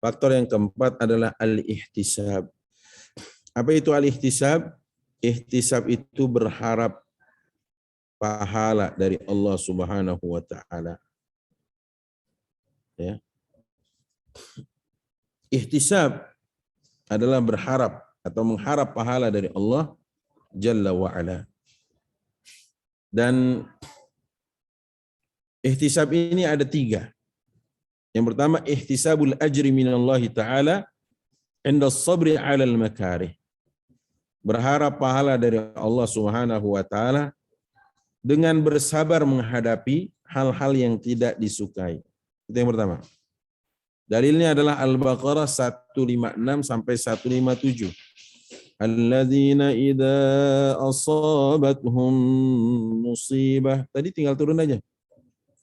Faktor yang keempat adalah al-ihtisab. Apa itu al-ihtisab? Ihtisab itu berharap pahala dari Allah Subhanahu wa taala. Ya. Ihtisab adalah berharap atau mengharap pahala dari Allah Jalla wa ala. Dan ihtisab ini ada 3. Yang pertama, ihtisabul ajri minallahi ta'ala inda sabri 'alal makarih. Berharap pahala dari Allah Subhanahu wa taala dengan bersabar menghadapi hal-hal yang tidak disukai. Itu yang pertama. Dalilnya adalah Al-Baqarah 156 sampai 157. Alladzina idza asabatuhum musibah. Tadi tinggal turun aja.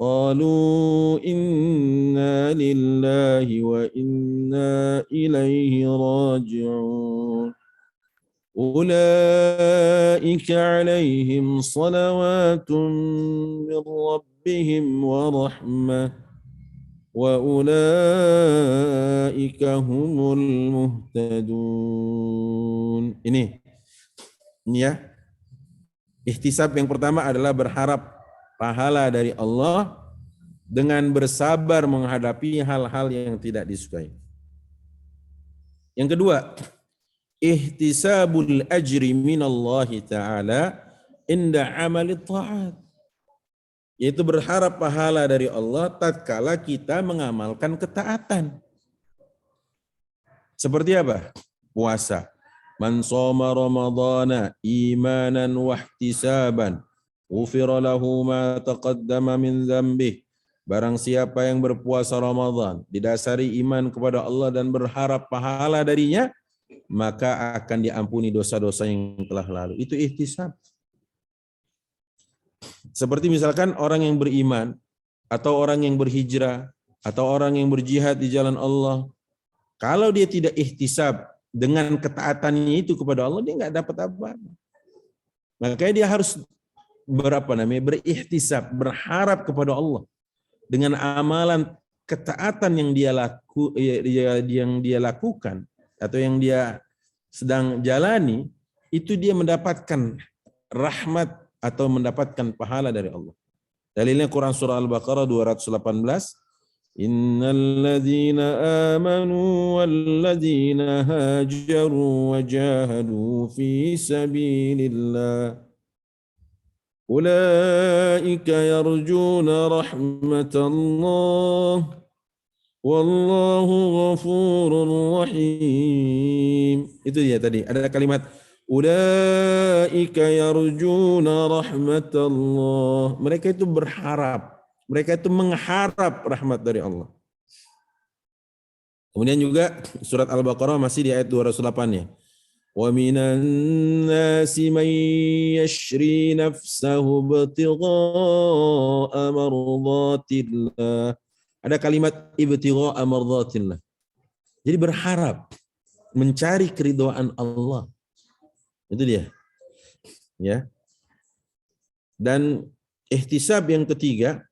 Qalu inna lillahi wa inna ilaihi raji'un. Ulaika alaihim salawatun min rabbihim wa rahmah. Wa ulaika humul muhtadun. Ini ya. Ihtisab yang pertama adalah berharap pahala dari Allah dengan bersabar menghadapi hal-hal yang tidak disukai. Yang kedua, ihtisabul ajri minallahi ta'ala inda amali ta'at. Yaitu berharap pahala dari Allah tatkala kita mengamalkan ketaatan. Seperti apa? Puasa. Man shoma ramadhana imanan wa ihtisaban ghufira lahu ma taqaddama min dzambih. Barang siapa yang berpuasa Ramadan didasari iman kepada Allah dan berharap pahala darinya, maka akan diampuni dosa-dosa yang telah lalu. Itu ihtisab. Seperti misalkan orang yang beriman, atau orang yang berhijrah, atau orang yang berjihad di jalan Allah. Kalau dia tidak ihtisab dengan ketaatannya itu kepada Allah, dia nggak dapat apa-apa. Makanya dia harus berihtisab, berharap kepada Allah dengan amalan ketaatan yang dia lakukan atau yang dia sedang jalani, itu dia mendapatkan rahmat atau mendapatkan pahala dari Allah. Dalilnya Quran surah Al-Baqarah 218. Innal ladzina amanu wal ladzina hajaru wa jahadu fi sabilillah ulaika yarjuna rahmatallah wallahu ghafurur rahim. Itu dia tadi. Ada kalimat ulaika yarjuna rahmatallah. Mereka itu berharap. Mereka itu mengharap rahmat dari Allah. Kemudian juga surat Al-Baqarah masih di ayat 208-nya. Wa minan nasi man yashri nafsahu ibtigha'a mardatillah. Ada kalimat ibtigha'a mardatillah. Jadi berharap, mencari keridhaan Allah. Itu dia. Ya. Dan ihtisab yang ketiga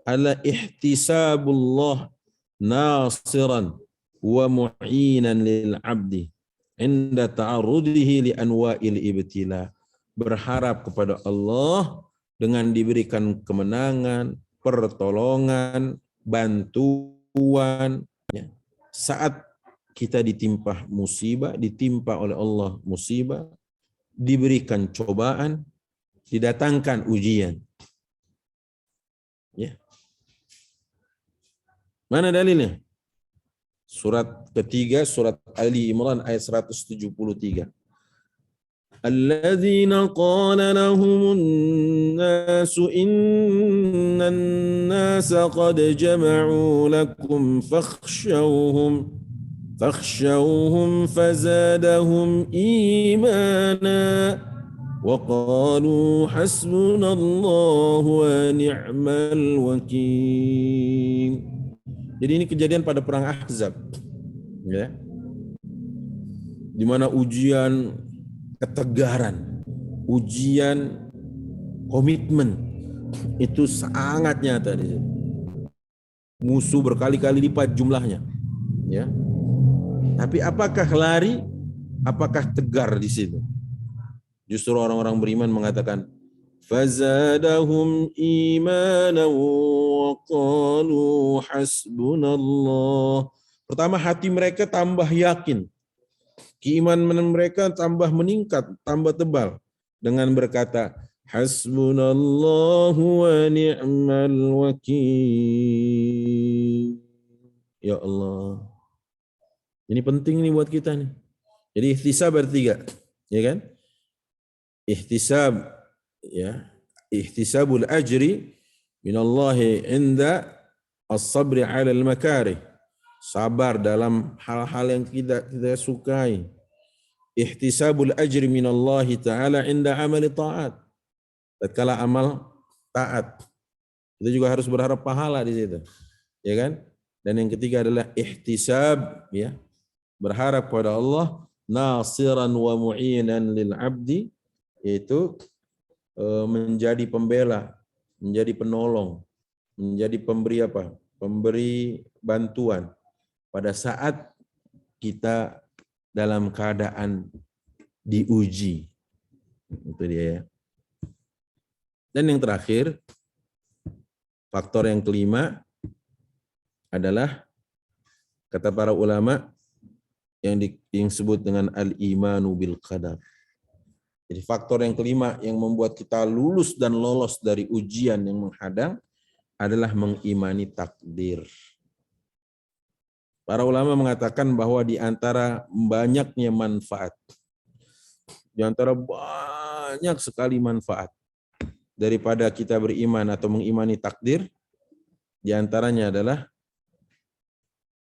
adalah ihtisabullah nasiran wa mu'inan lil abdi inda ta'arrudihi li anwa'il ibtila. Berharap kepada Allah dengan diberikan kemenangan, pertolongan, bantuan ya. Saat kita ditimpa musibah, ditimpa oleh Allah musibah, diberikan cobaan, didatangkan ujian. Ya. Mana dalilnya? Surat ketiga, surat Ali Imran ayat 173. Alladzina qala lahumun nasu innan nasa qad jama'u lakum fakhshawhum fazadahum imana wa qalu hasbunallahu wa ni'mal wakil. Jadi ini kejadian pada perang Ahzab, ya, di mana ujian ketegaran, ujian komitmen itu sangat nyata di situ. Musuh berkali-kali lipat jumlahnya, ya. Tapi apakah lari? Apakah tegar di situ? Justru orang-orang beriman mengatakan, fazadahum imanan wa qalu hasbunallah. Pertama, hati mereka tambah yakin. Keimanan mereka tambah meningkat, tambah tebal dengan berkata hasbunallahu wa ni'mal wakil. Ya Allah. Ini penting nih buat kita nih. Jadi ihtisab ada 3, ya kan? Ihtisab, ya, ihtisabul ajri minallahi inda as-sabri 'ala al-makarih. Sabar dalam hal-hal yang kita sukai. Ihtisabul ajri minallahi ta'ala inda amali ta'at. Tatkala amal taat, kita juga harus berharap pahala di situ, ya kan? Dan yang ketiga adalah ihtisab, ya, berharap kepada Allah nasiran wa mu'inan lil abdi, yaitu menjadi pembela, menjadi penolong, menjadi pemberi apa? Pemberi bantuan pada saat kita dalam keadaan diuji. Itu dia ya. Dan yang terakhir, faktor yang kelima adalah kata para ulama yang disebut dengan al-imanu bil qadar. Jadi faktor yang kelima yang membuat kita lulus dan lolos dari ujian yang menghadang adalah mengimani takdir. Para ulama mengatakan bahwa di antara banyaknya manfaat, di antara banyak sekali manfaat daripada kita beriman atau mengimani takdir, di antaranya adalah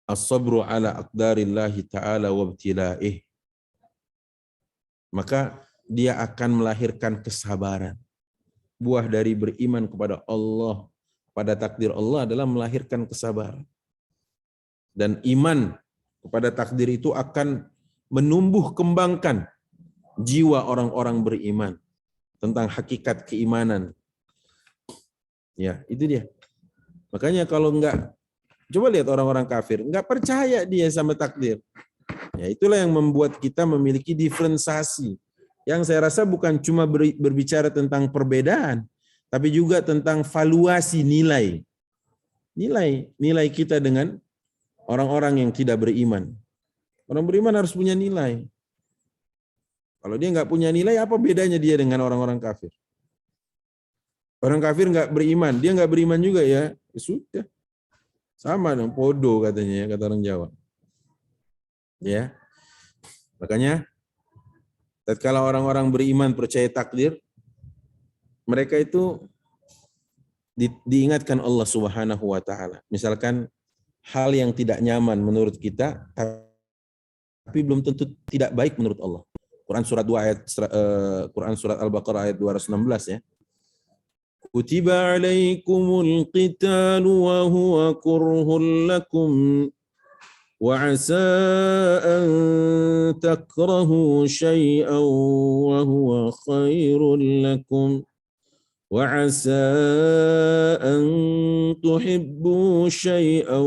as-sabru ala aqdarillahi ta'ala wa ibtila'ih. Maka dia akan melahirkan kesabaran. Buah dari beriman kepada Allah, pada takdir Allah adalah melahirkan kesabaran. Dan iman kepada takdir itu akan menumbuh kembangkan jiwa orang-orang beriman tentang hakikat keimanan. Ya, itu dia. Makanya kalau enggak, coba lihat orang-orang kafir, enggak percaya dia sama takdir. Ya, itulah yang membuat kita memiliki diferensiasi. Yang saya rasa bukan cuma berbicara tentang perbedaan, tapi juga tentang valuasi nilai kita dengan orang-orang yang tidak beriman. Orang beriman harus punya nilai. Kalau dia nggak punya nilai, apa bedanya dia dengan orang-orang kafir? Orang kafir nggak beriman, dia nggak beriman juga ya sudah. Sama dong, podo katanya ya, kata orang Jawa. Ya, makanya tatkala orang-orang beriman percaya takdir, mereka itu diingatkan Allah Subhanahu wa taala. Misalkan hal yang tidak nyaman menurut kita tapi belum tentu tidak baik menurut Allah. Quran surat Al-Baqarah ayat 216 ya. Kutiba alaikumul qitalu wa huwa kurhul lakum wa asa an takrahu syai'an wa huwa khairul lakum wa asa an tuhibbu syai'an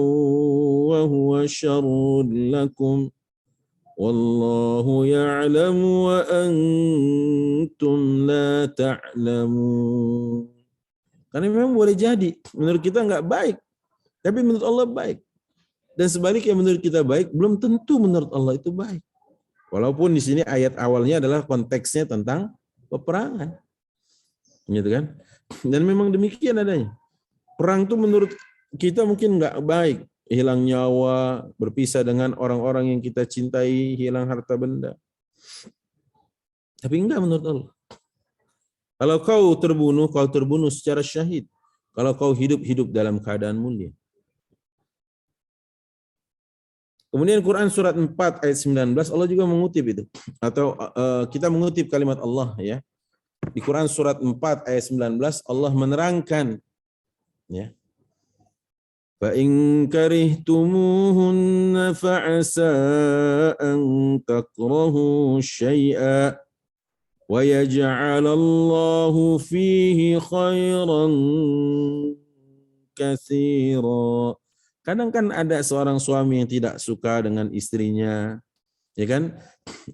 wa huwa syarrul lakum wallahu ya'lamu wa antum la ta'lamun. Karena memang boleh jadi menurut kita nggak baik, tapi menurut Allah baik. Dan sebaliknya menurut kita baik, belum tentu menurut Allah itu baik. Walaupun di sini ayat awalnya adalah konteksnya tentang peperangan. Gitu kan? Dan memang demikian adanya. Perang itu menurut kita mungkin nggak baik. Hilang nyawa, berpisah dengan orang-orang yang kita cintai, hilang harta benda. Tapi enggak menurut Allah. Kalau kau terbunuh secara syahid. Kalau kau hidup dalam keadaan mulia. Kemudian Quran surat 4 ayat 19 Allah juga mengutip itu. Atau kita mengutip kalimat Allah ya. Di Quran surat 4 ayat 19 Allah menerangkan ya. Fa in karihtumuhunna fa'asa an takrahu syai'a wa yaj'alallahu fihi khairan katsira. Kadang kan ada seorang suami yang tidak suka dengan istrinya, ya kan?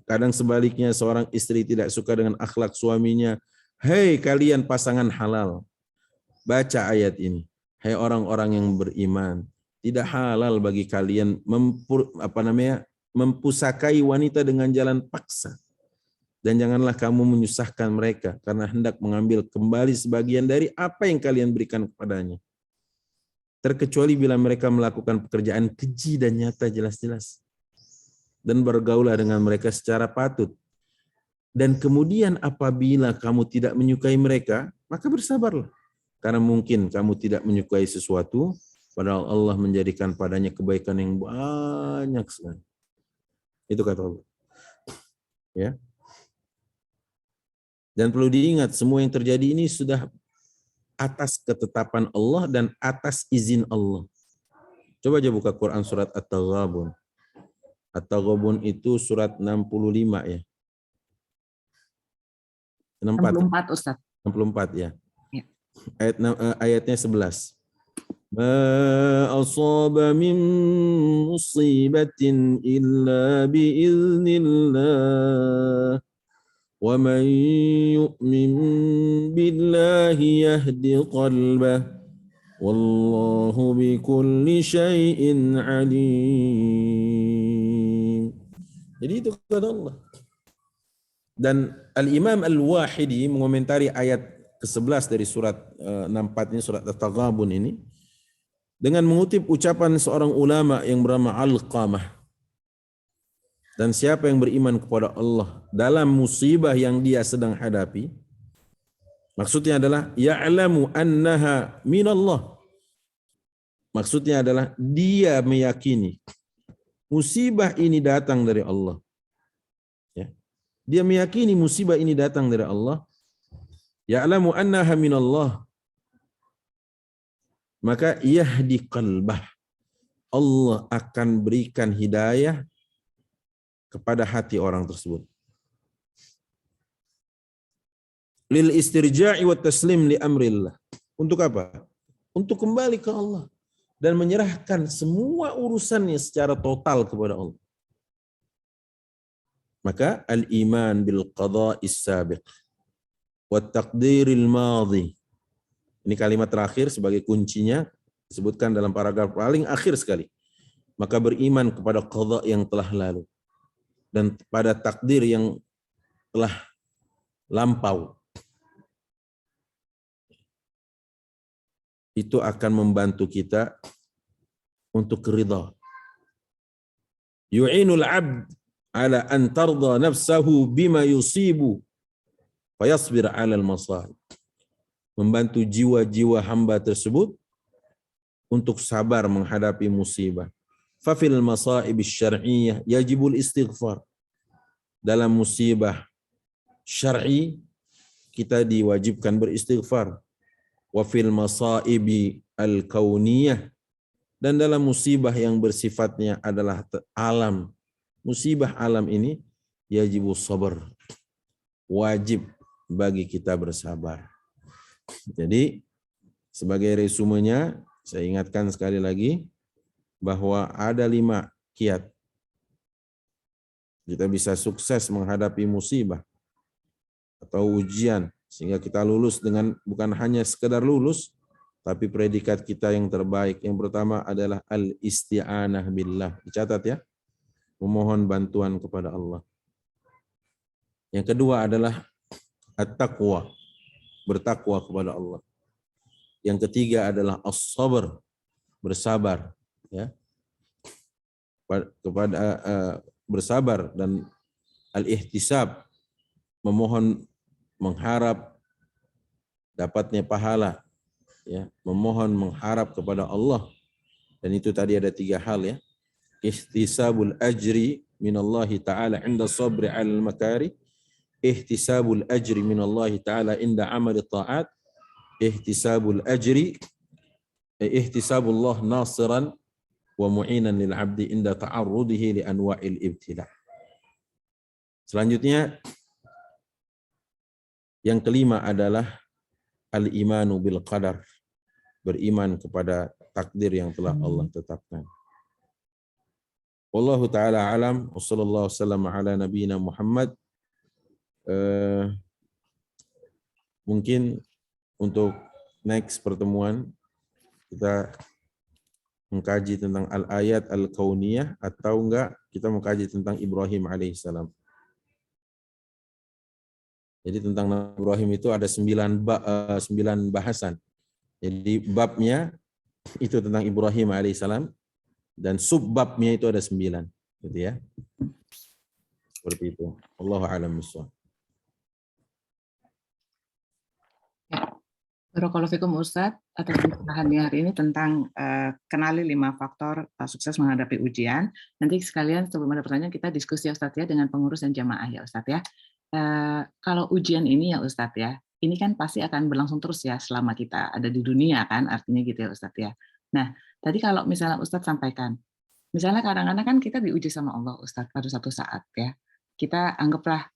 Kadang sebaliknya seorang istri tidak suka dengan akhlak suaminya. Hei kalian pasangan halal, baca ayat ini. Hei orang-orang yang beriman, tidak halal bagi kalian mempusakai wanita dengan jalan paksa. Dan janganlah kamu menyusahkan mereka karena hendak mengambil kembali sebagian dari apa yang kalian berikan kepadanya. Terkecuali bila mereka melakukan pekerjaan keji dan nyata jelas-jelas. Dan bergaulah dengan mereka secara patut. Dan kemudian apabila kamu tidak menyukai mereka, maka bersabarlah. Karena mungkin kamu tidak menyukai sesuatu, padahal Allah menjadikan padanya kebaikan yang banyak sekali. Itu kata Allah. Ya. Dan perlu diingat, semua yang terjadi ini sudah atas ketetapan Allah dan atas izin Allah. Coba aja buka Quran surat At-Taghabun. At-Taghabun itu surat 65 ya. 64 Ustaz. 64 ya. Ya. Ayatnya 11. Ma asaba min musibatin illa biiznillah. Wa man yu'min billahi yahdi qalbah. Wallahu bikulli syai'in alim. Jadi itu kata Allah. Dan Al-Imam Al-Wahidi mengomentari ayat ke-11 dari surat 64 ini, surat At-Taghabun ini, dengan mengutip ucapan seorang ulama yang bernama Alqamah. Dan siapa yang beriman kepada Allah dalam musibah yang dia sedang hadapi, maksudnya adalah ya'lamu annaha minallah. Maksudnya adalah dia meyakini musibah ini datang dari Allah. Ya. Dia meyakini musibah ini datang dari Allah. Ya'lamu annaha minallah. Maka yahdi qalbah. Allah akan berikan hidayah kepada hati orang tersebut. Lil istirja'i wa taslim li amrillah. Untuk apa? Untuk kembali ke Allah dan menyerahkan semua urusannya secara total kepada Allah. Maka al-iman bil qada'is sabiq wa taqdiril madhi Ini kalimat terakhir sebagai kuncinya disebutkan dalam paragraf paling akhir sekali. Maka beriman kepada qadha yang telah lalu dan pada takdir yang telah lampau. Itu akan membantu kita untuk ridha. Yu'inul 'abd ala an tarda nafsahu bima yusibu fayasbir 'ala al-masa'ib. Membantu jiwa-jiwa hamba tersebut untuk sabar menghadapi musibah. Fafil masa'ib syar'iyyah yajibul istighfar. Dalam musibah syar'i kita diwajibkan beristighfar. Wa fil masaibi al-kauniyah, dan dalam musibah yang bersifatnya adalah alam, musibah alam ini yajibus sabar, wajib bagi kita bersabar. Jadi sebagai resumenya saya ingatkan sekali lagi bahwa ada 5 kiat kita bisa sukses menghadapi musibah atau ujian sehingga kita lulus dengan bukan hanya sekedar lulus tapi predikat kita yang terbaik. Yang pertama adalah al-isti'anah billah. Dicatat ya. Memohon bantuan kepada Allah. Yang kedua adalah at-taqwa. Bertakwa kepada Allah. Yang ketiga adalah as-sabr. Bersabar, ya. Kepada bersabar dan al-ihtisab, memohon, mengharap dapatnya pahala, ya, memohon mengharap kepada Allah. Dan itu tadi ada 3 hal, ya. Ihtisabul ajri minallahi ta'ala inda sabri 'alal makari, ihtisabul ajri minallahi ta'ala inda amali ta'at, ihtisabullah nasiran wa mu'inan lil 'abdi inda ta'arrudihi li anwa'il ibtila. Selanjutnya yang kelima adalah al-imanu bil qadar. Beriman kepada takdir yang telah Allah tetapkan. Wallahu ta'ala alam. Wassallallahu wasallam ala nabiyina Muhammad. Mungkin untuk next pertemuan kita mengkaji tentang al-ayat al-kauniyah atau enggak kita mengkaji tentang Ibrahim alaihissalam. Jadi tentang Ibrahim itu ada 9 bahasan. Jadi babnya itu tentang Ibrahim alaihissalam dan subbabnya itu ada 9, gitu ya. Seperti itu. Wallahu a'lam bishawab. Barakallahu fikum Ustadz atas pencerahannya hari ini tentang kenali 5 faktor sukses menghadapi ujian. Nanti sekalian sebelum ada pertanyaan kita diskusi ya Ustadz ya dengan pengurus dan jamaah ya Ustadz ya. Kalau ujian ini ya Ustadz ya, ini kan pasti akan berlangsung terus ya selama kita ada di dunia kan, artinya gitu ya Ustadz ya. Nah, tadi kalau misalnya Ustadz sampaikan, misalnya kadang-kadang kan kita diuji sama Allah Ustadz pada satu saat ya, kita anggaplah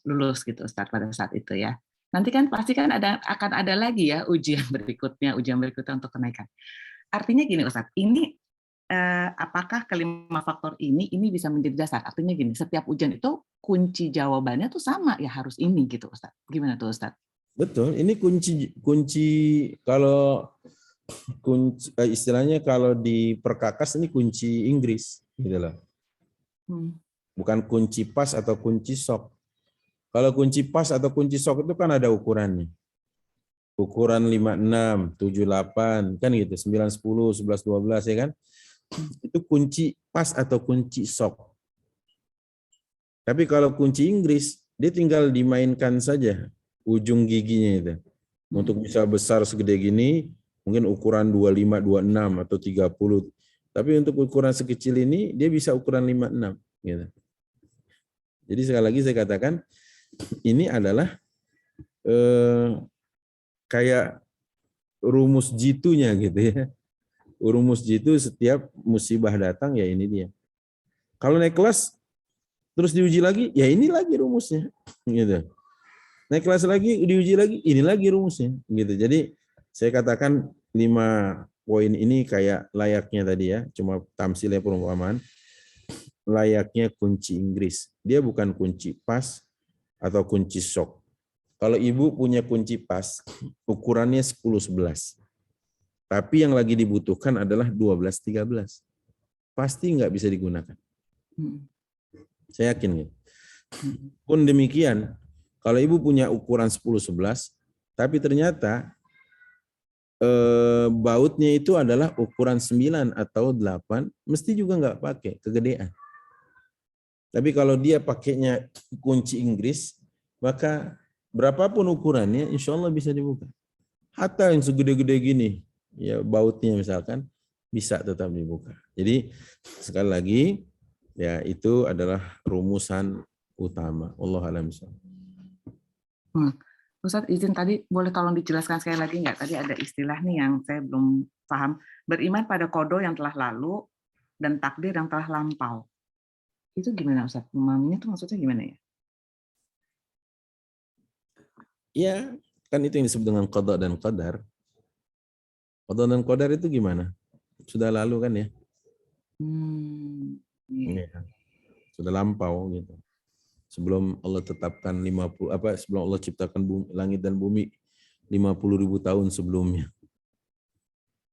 lulus gitu Ustadz pada saat itu ya. Nanti kan pasti kan akan ada lagi ya ujian berikutnya untuk kenaikan. Artinya gini Ustadz, ini apakah kelima faktor ini bisa menjadi dasar? Artinya gini, setiap ujian itu kunci jawabannya tuh sama ya harus ini gitu Ustadz. Gimana tuh Ustadz? Betul, ini kunci kalau istilahnya kalau di perkakas ini kunci Inggris gitu loh. Bukan kunci pas atau kunci sok. Kalau kunci pas atau kunci sok itu kan ada ukurannya. Ukuran 56, 78 kan gitu, 9 10, 11 12 ya kan? Itu kunci pas atau kunci sok. Tapi kalau kunci Inggris dia tinggal dimainkan saja ujung giginya itu. Untuk bisa besar segede gini, mungkin ukuran 25, 26 atau 30. Tapi untuk ukuran sekecil ini dia bisa ukuran 56 gitu. Jadi sekali lagi saya katakan ini adalah kayak rumus jitu-nya gitu ya. Rumus jitu setiap musibah datang ya ini dia. Kalau naik kelas terus diuji lagi, ya ini lagi rumusnya gitu. Naik kelas lagi, diuji lagi, ini lagi rumusnya gitu. Jadi saya katakan 5 poin ini kayak layaknya tadi ya, cuma tamsilnya perumpamaan. Layaknya kunci Inggris. Dia bukan kunci pas atau kunci sok. Kalau ibu punya kunci pas, ukurannya 10-11. Tapi yang lagi dibutuhkan adalah 12-13. Pasti nggak bisa digunakan. Saya yakin. Pun demikian, kalau ibu punya ukuran 10-11, tapi ternyata bautnya itu adalah ukuran 9 atau 8, mesti juga nggak pakai, kegedean. Tapi kalau dia pakainya kunci Inggris, maka berapapun ukurannya, insya Allah bisa dibuka. Hatta yang segede-gede gini, ya bautnya misalkan, bisa tetap dibuka. Jadi sekali lagi, ya itu adalah rumusan utama. Wallahu a'lam bishawab. Ustadz izin tadi boleh tolong dijelaskan sekali lagi nggak? Tadi ada istilah nih yang saya belum paham. Beriman pada kodo yang telah lalu dan takdir yang telah lampau. Itu gimana Ustadz? Memahaminya itu maksudnya gimana ya? Ya, kan itu yang disebut dengan qada dan qadar. Qada dan qadar itu gimana? Sudah lalu kan ya? Iya. Ya, sudah lampau gitu. Sebelum Allah tetapkan sebelum Allah ciptakan bumi, langit dan bumi 50.000 tahun sebelumnya.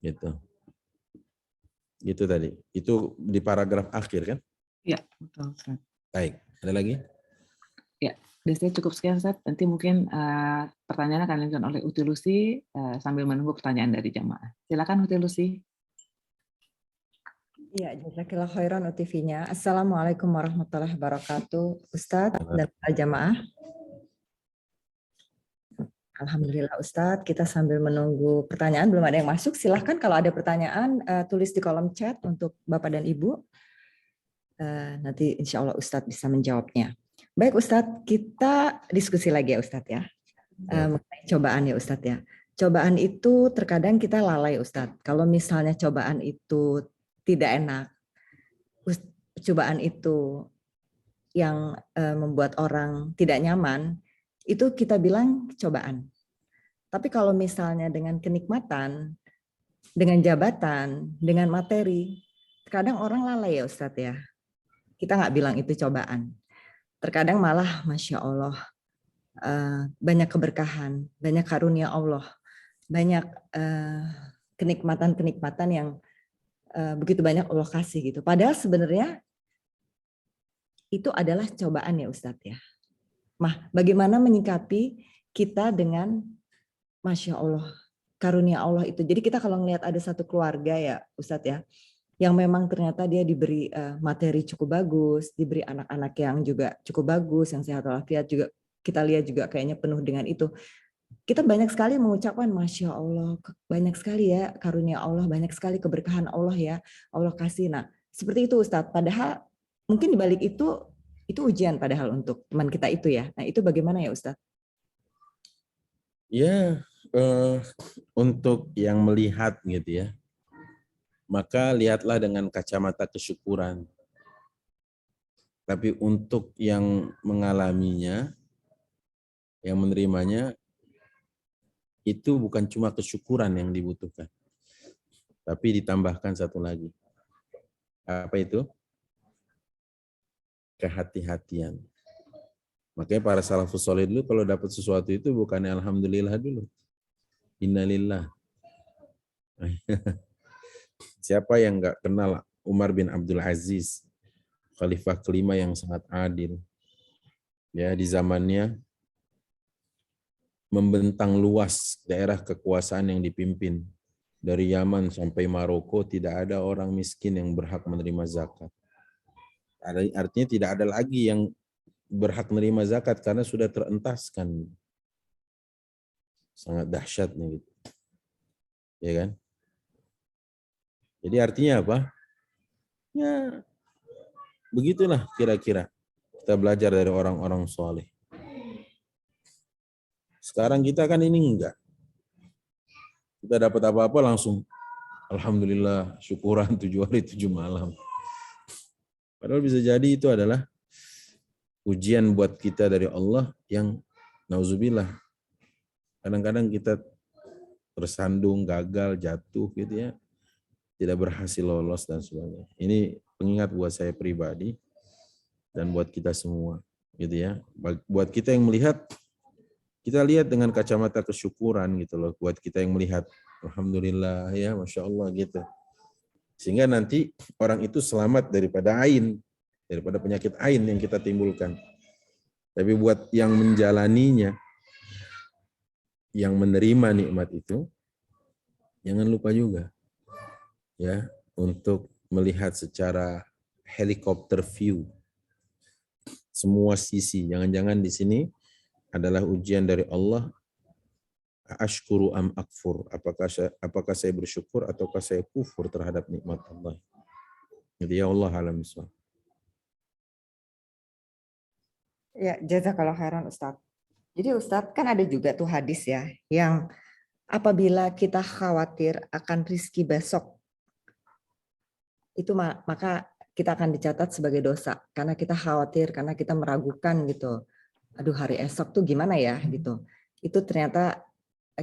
Gitu. Gitu tadi. Itu di paragraf akhir kan? Iya, betul Ustadz. Baik, ada lagi? Ya, biasanya cukup sekian Ustadz. Nanti mungkin pertanyaan akan dilanjutkan oleh Uti Lucy sambil menunggu pertanyaan dari jamaah. Silakan Uti Lucy. Ya, jazakallah khairan UTV-nya. Assalamualaikum warahmatullahi wabarakatuh, Ustadz dan para jamaah. Alhamdulillah Ustadz, kita sambil menunggu pertanyaan, belum ada yang masuk. Silahkan kalau ada pertanyaan, tulis di kolom chat untuk Bapak dan Ibu. Nanti insya Allah Ustadz bisa menjawabnya. Baik Ustadz, kita diskusi lagi ya Ustadz ya. Mengenai cobaan ya Ustadz ya. Cobaan itu terkadang kita lalai Ustadz. Kalau misalnya cobaan itu tidak enak, cobaan itu yang membuat orang tidak nyaman, itu kita bilang cobaan. Tapi kalau misalnya dengan kenikmatan, dengan jabatan, dengan materi, terkadang orang lalai ya Ustadz ya. Kita nggak bilang itu cobaan. Terkadang malah Masya Allah, banyak keberkahan, banyak karunia Allah, banyak kenikmatan-kenikmatan yang begitu banyak Allah kasih gitu. Padahal sebenarnya itu adalah cobaan ya Ustadz ya. Bagaimana menyikapi kita dengan Masya Allah, karunia Allah itu. Jadi kita kalau ngelihat ada satu keluarga ya Ustadz ya, yang memang ternyata dia diberi materi cukup bagus, diberi anak-anak yang juga cukup bagus, yang sehat walafiat juga, kita lihat juga kayaknya penuh dengan itu. Kita banyak sekali mengucapkan Masya Allah, banyak sekali ya karunia Allah, banyak sekali keberkahan Allah ya, Allah kasih. Nah seperti itu Ustadz, padahal mungkin dibalik itu ujian padahal untuk teman kita itu ya. Nah itu bagaimana ya Ustadz? Ya, untuk yang melihat gitu ya, maka lihatlah dengan kacamata kesyukuran. Tapi untuk yang mengalaminya, yang menerimanya, itu bukan cuma kesyukuran yang dibutuhkan. Tapi ditambahkan satu lagi. Apa itu? Kehati-hatian. Makanya para salafus soleh dulu kalau dapat sesuatu itu bukannya alhamdulillah dulu. Innalillah. Siapa yang enggak kenal Umar bin Abdul Aziz, khalifah kelima yang sangat adil. Ya, di zamannya membentang luas daerah kekuasaan yang dipimpin. Dari Yaman sampai Maroko tidak ada orang miskin yang berhak menerima zakat. Artinya tidak ada lagi yang berhak menerima zakat karena sudah terentaskan. Sangat dahsyatnya gitu. Ya kan? Jadi artinya apa? Ya, begitulah kira-kira. Kita belajar dari orang-orang soleh. Sekarang kita kan ini enggak. Kita dapat apa-apa langsung alhamdulillah, syukuran 7 hari 7 malam. Padahal bisa jadi itu adalah ujian buat kita dari Allah yang nauzubillah. Kadang-kadang kita tersandung, gagal, jatuh gitu ya. Tidak berhasil lolos dan sebagainya. Ini pengingat buat saya pribadi dan buat kita semua gitu ya. Buat kita yang melihat kita lihat dengan kacamata kesyukuran gitu loh, buat kita yang melihat, alhamdulillah ya, masya Allah gitu. Sehingga nanti orang itu selamat daripada ain, daripada penyakit ain yang kita timbulkan. Tapi buat yang menjalaninya, yang menerima nikmat itu, jangan lupa juga ya untuk melihat secara helikopter view semua sisi. Jangan-jangan di sini adalah ujian dari Allah. Ashkuru am akfur, apakah saya bersyukur ataukah saya kufur terhadap nikmat Allah. Jadi ya Allah alam bisawab. Ya, jazakallah khairan Ustadz. Jadi Ustadz kan ada juga tuh hadis ya, yang apabila kita khawatir akan rizki besok, itu maka kita akan dicatat sebagai dosa. Karena kita khawatir, karena kita meragukan gitu. Aduh hari esok tuh gimana ya gitu. Itu ternyata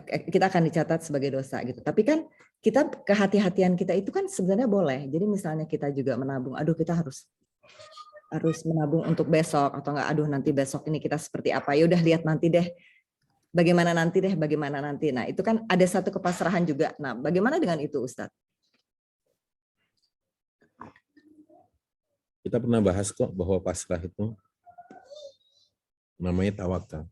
kita akan dicatat sebagai dosa gitu. Tapi kan kita kehati-hatian kita itu kan sebenarnya boleh. Jadi misalnya kita juga menabung, aduh kita harus menabung untuk besok, atau enggak aduh nanti besok ini kita seperti apa. Ya udah lihat nanti deh. Bagaimana nanti. Nah, itu kan ada satu kepasrahan juga. Nah, bagaimana dengan itu Ustadz? Kita pernah bahas kok bahwa pasrah itu namanya tawakal.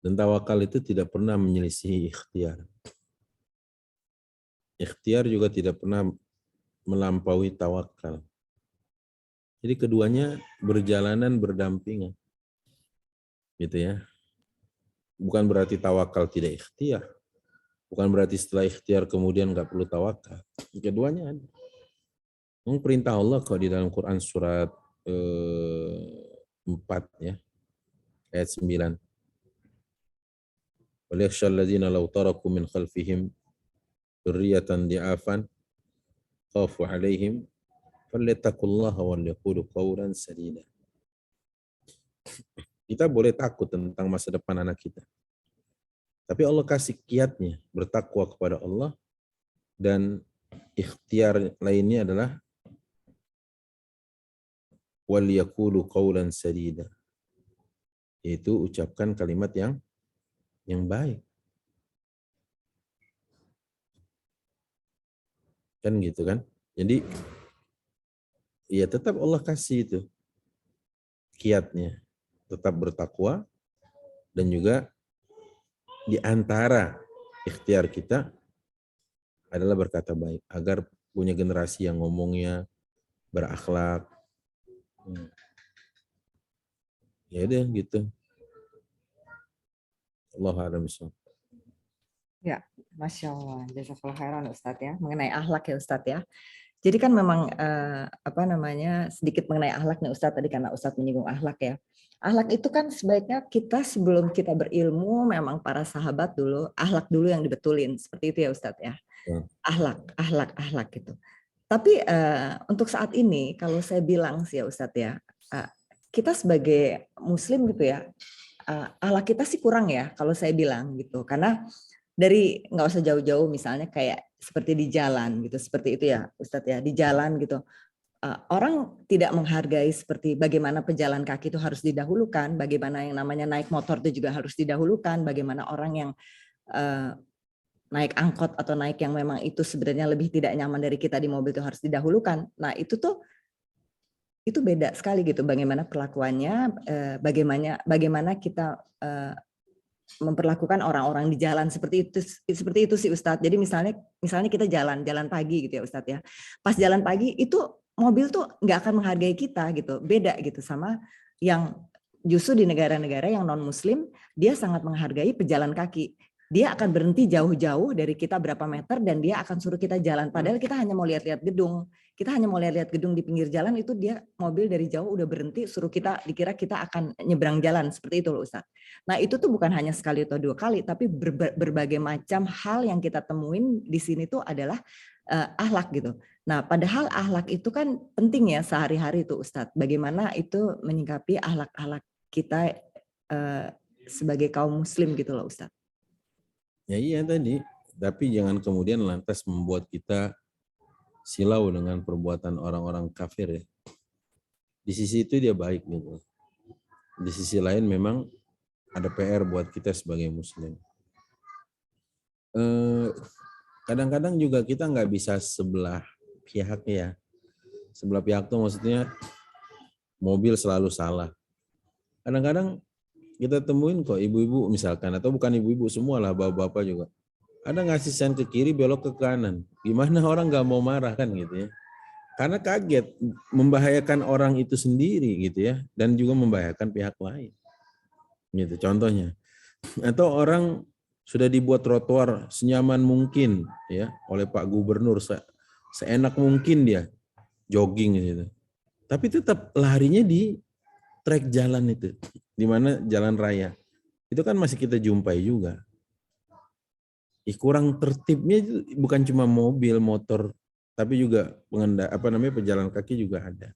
Dan tawakal itu tidak pernah menyelisihi ikhtiar. Ikhtiar juga tidak pernah melampaui tawakal. Jadi keduanya berjalanan berdampingan. Gitu ya. Bukan berarti tawakal tidak ikhtiar. Bukan berarti setelah ikhtiar kemudian nggak perlu tawakal. Keduanya ada. Perintah Allah kok di dalam Quran surat 4 ya. Ayat 9. وَلْيَخْشَى الَّذِينَ لَوْ تَرَكُوا مِنْ خَلْفِهِمْ ذُرِّيَّةً ضِعَافًا خَافُوا عَلَيْهِمْ فَلْيَتَّقُوا اللَّهَ وَلْيَقُولُوا قَوْلًا سَدِيدًا. Kita boleh takut tentang masa depan anak kita. Tapi Allah kasih kiatnya bertakwa kepada Allah, dan ikhtiar lainnya adalah وَلْيَقُولُوا قَوْلًا سَدِيدًا, yaitu ucapkan kalimat yang baik. Kan gitu kan? Jadi ya tetap Allah kasih itu kiatnya, tetap bertakwa, dan juga di antara ikhtiar kita adalah berkata baik agar punya generasi yang ngomongnya berakhlak. Ya udah gitu. Allah a'lam bishawab. Ya, Masya Allah. Jazakallah khairan Ustadz ya. Mengenai akhlak ya Ustadz ya. Jadi kan memang sedikit mengenai akhlak nih Ustadz tadi, karena Ustadz menyinggung akhlak ya. Akhlak itu kan sebaiknya kita sebelum kita berilmu, memang para sahabat dulu, akhlak dulu yang dibetulin. Seperti itu ya Ustadz ya. Akhlak gitu. Tapi untuk saat ini kalau saya bilang sih ya Ustadz ya, kita sebagai muslim gitu ya, akhlak kita sih kurang ya kalau saya bilang gitu. Karena dari nggak usah jauh-jauh, misalnya kayak seperti di jalan gitu, seperti itu ya Ustadz ya, di jalan gitu, orang tidak menghargai seperti bagaimana pejalan kaki itu harus didahulukan, bagaimana yang namanya naik motor itu juga harus didahulukan, bagaimana orang yang naik angkot atau naik yang memang itu sebenarnya lebih tidak nyaman dari kita di mobil itu harus didahulukan. Nah itu tuh itu beda sekali gitu, bagaimana perlakuannya, bagaimana kita memperlakukan orang-orang di jalan seperti itu sih Ustadz. Jadi misalnya kita jalan pagi gitu ya Ustadz ya. Pas jalan pagi itu mobil tuh nggak akan menghargai kita gitu. Beda gitu sama yang justru di negara-negara yang non muslim, dia sangat menghargai pejalan kaki. Dia akan berhenti jauh-jauh dari kita berapa meter dan dia akan suruh kita jalan. Padahal kita hanya mau lihat-lihat gedung. Kita hanya mau lihat-lihat gedung di pinggir jalan, itu dia mobil dari jauh udah berhenti, suruh kita, dikira kita akan nyebrang jalan. Seperti itu loh Ustaz. Nah itu tuh bukan hanya sekali atau dua kali, tapi berbagai macam hal yang kita temuin di sini tuh adalah akhlak gitu. Nah padahal akhlak itu kan penting ya sehari-hari tuh Ustaz. Bagaimana itu menyikapi akhlak-akhlak kita sebagai kaum muslim gitu loh Ustaz. Ya iya tadi, tapi jangan kemudian lantas membuat kita silau dengan perbuatan orang-orang kafir ya. Di sisi itu dia baik gitu. Di sisi lain memang ada PR buat kita sebagai muslim. Kadang-kadang juga kita nggak bisa sebelah pihak ya. Sebelah pihak tuh maksudnya mobil selalu salah. Kadang-kadang kita temuin kok ibu-ibu misalkan, atau bukan ibu-ibu semua lah, bapak-bapak juga. Ada ngasih sen ke kiri, belok ke kanan. Gimana orang nggak mau marah kan gitu ya. Karena kaget, membahayakan orang itu sendiri gitu ya, dan juga membahayakan pihak lain. Gitu contohnya. Atau orang sudah dibuat trotoar senyaman mungkin ya oleh Pak Gubernur, seenak mungkin dia jogging gitu. Tapi tetap larinya di trek jalan itu, di mana jalan raya. Itu kan masih kita jumpai juga. Kurang tertibnya bukan cuma mobil, motor, tapi juga pejalan kaki juga ada.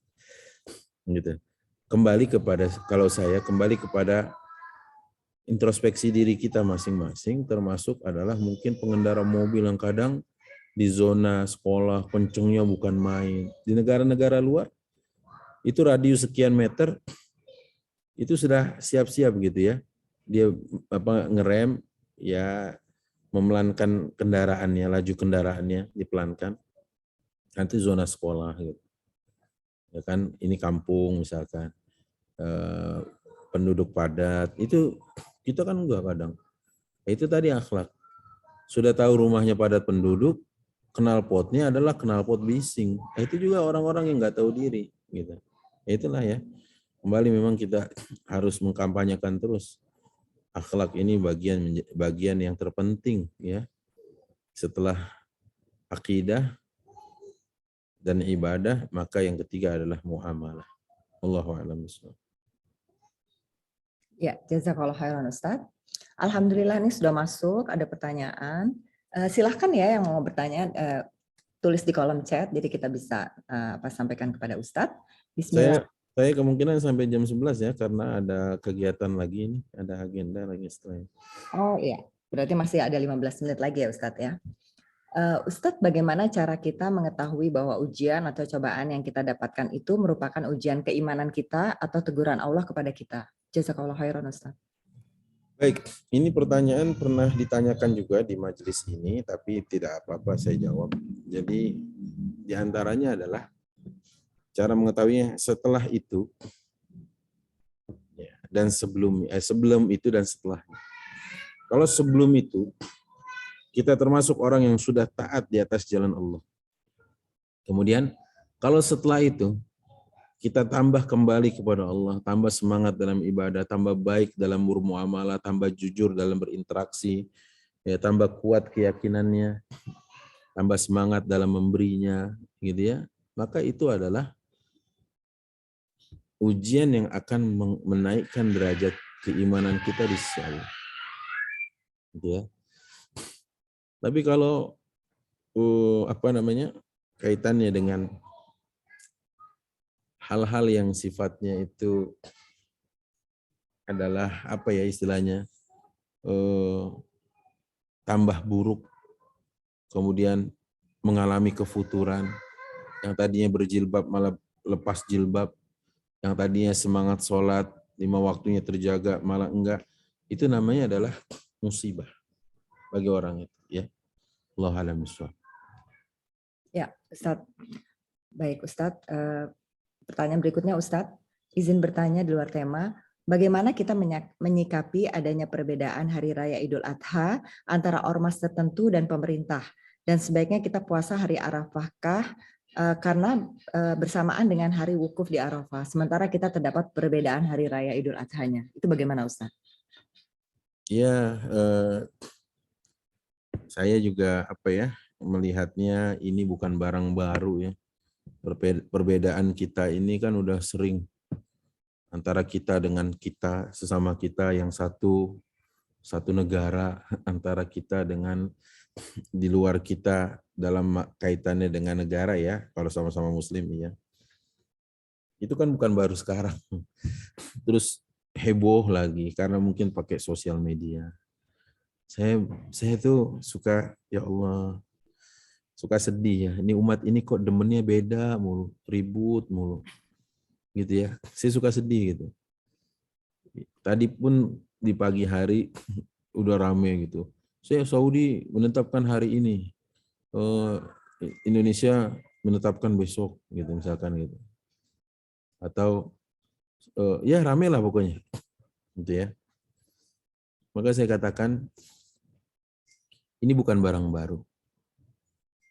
Gitu. Kalau saya kembali kepada introspeksi diri kita masing-masing, termasuk adalah mungkin pengendara mobil yang kadang di zona sekolah kencengnya bukan main. Di negara-negara luar itu radius sekian meter itu sudah siap-siap gitu ya. Dia ngerem ya, memelankan kendaraannya, laju kendaraannya dipelankan. Nanti zona sekolah gitu. Ya kan, ini kampung misalkan. Penduduk padat, itu kita kan enggak kadang. Itu tadi akhlak. Sudah tahu rumahnya padat penduduk, knalpotnya adalah knalpot bising. Itu juga orang-orang yang enggak tahu diri gitu. Itulah ya. Kembali memang kita harus mengkampanyekan terus. Akhlak ini bagian yang terpenting ya. Setelah akidah dan ibadah, maka yang ketiga adalah muamalah. Allahu a'lam bishawab. Ya, jazakallahu khairan Ustaz. Alhamdulillah ini sudah masuk, ada pertanyaan. Silahkan ya yang mau bertanya, tulis di kolom chat, jadi kita bisa sampaikan kepada Ustadz. Bismillah. Saya kemungkinan sampai jam 11 ya, karena ada kegiatan lagi ini, ada agenda lagi setelah ini. Oh iya, berarti masih ada 15 menit lagi ya Ustadz ya. Ustadz, bagaimana cara kita mengetahui bahwa ujian atau cobaan yang kita dapatkan itu merupakan ujian keimanan kita atau teguran Allah kepada kita? Jazakallahu khairan Ustadz. Baik, ini pertanyaan pernah ditanyakan juga di majelis ini, tapi tidak apa-apa saya jawab. Jadi diantaranya adalah cara mengetahuinya setelah itu dan sebelum itu dan setelahnya. Kalau sebelum itu, kita termasuk orang yang sudah taat di atas jalan Allah. Kemudian kalau setelah itu, kita tambah kembali kepada Allah, tambah semangat dalam ibadah, tambah baik dalam bermuamalah, tambah jujur dalam berinteraksi, ya, tambah kuat keyakinannya, tambah semangat dalam memberinya, gitu ya. Maka itu adalah ujian yang akan menaikkan derajat keimanan kita di sisi Allah. Gitu ya. Tapi kalau kaitannya dengan hal-hal yang sifatnya itu adalah istilahnya tambah buruk, kemudian mengalami kefuturan, yang tadinya berjilbab malah lepas jilbab, yang tadinya semangat sholat 5 waktunya terjaga malah enggak, itu namanya adalah musibah bagi orang itu ya. Allahu a'lam bishawab. Ya Ustadz. Baik Ustadz, pertanyaan berikutnya Ustadz, izin bertanya di luar tema, bagaimana kita menyikapi adanya perbedaan Hari Raya Idul Adha antara ormas tertentu dan pemerintah, dan sebaiknya kita puasa hari Arafahkah karena bersamaan dengan hari wukuf di Arafah, sementara kita terdapat perbedaan Hari Raya Idul Adha-nya. Itu bagaimana Ustadz? Ya, saya juga melihatnya ini bukan barang baru ya. Perbedaan kita ini kan udah sering antara kita dengan kita, sesama kita yang satu negara, antara kita dengan di luar kita dalam kaitannya dengan negara ya, kalau sama-sama muslim ya. Itu kan bukan baru sekarang. Terus heboh lagi karena mungkin pakai sosial media. Saya tuh suka, ya Allah, suka sedih ya. Ini umat ini kok demennya beda mulu, ribut mulu. Gitu ya. Saya suka sedih gitu. Tadi pun di pagi hari udah rame gitu. Saya Saudi menetapkan hari ini, Indonesia menetapkan besok gitu misalkan gitu. Atau ya rame lah pokoknya gitu ya. Maka saya katakan ini bukan barang baru.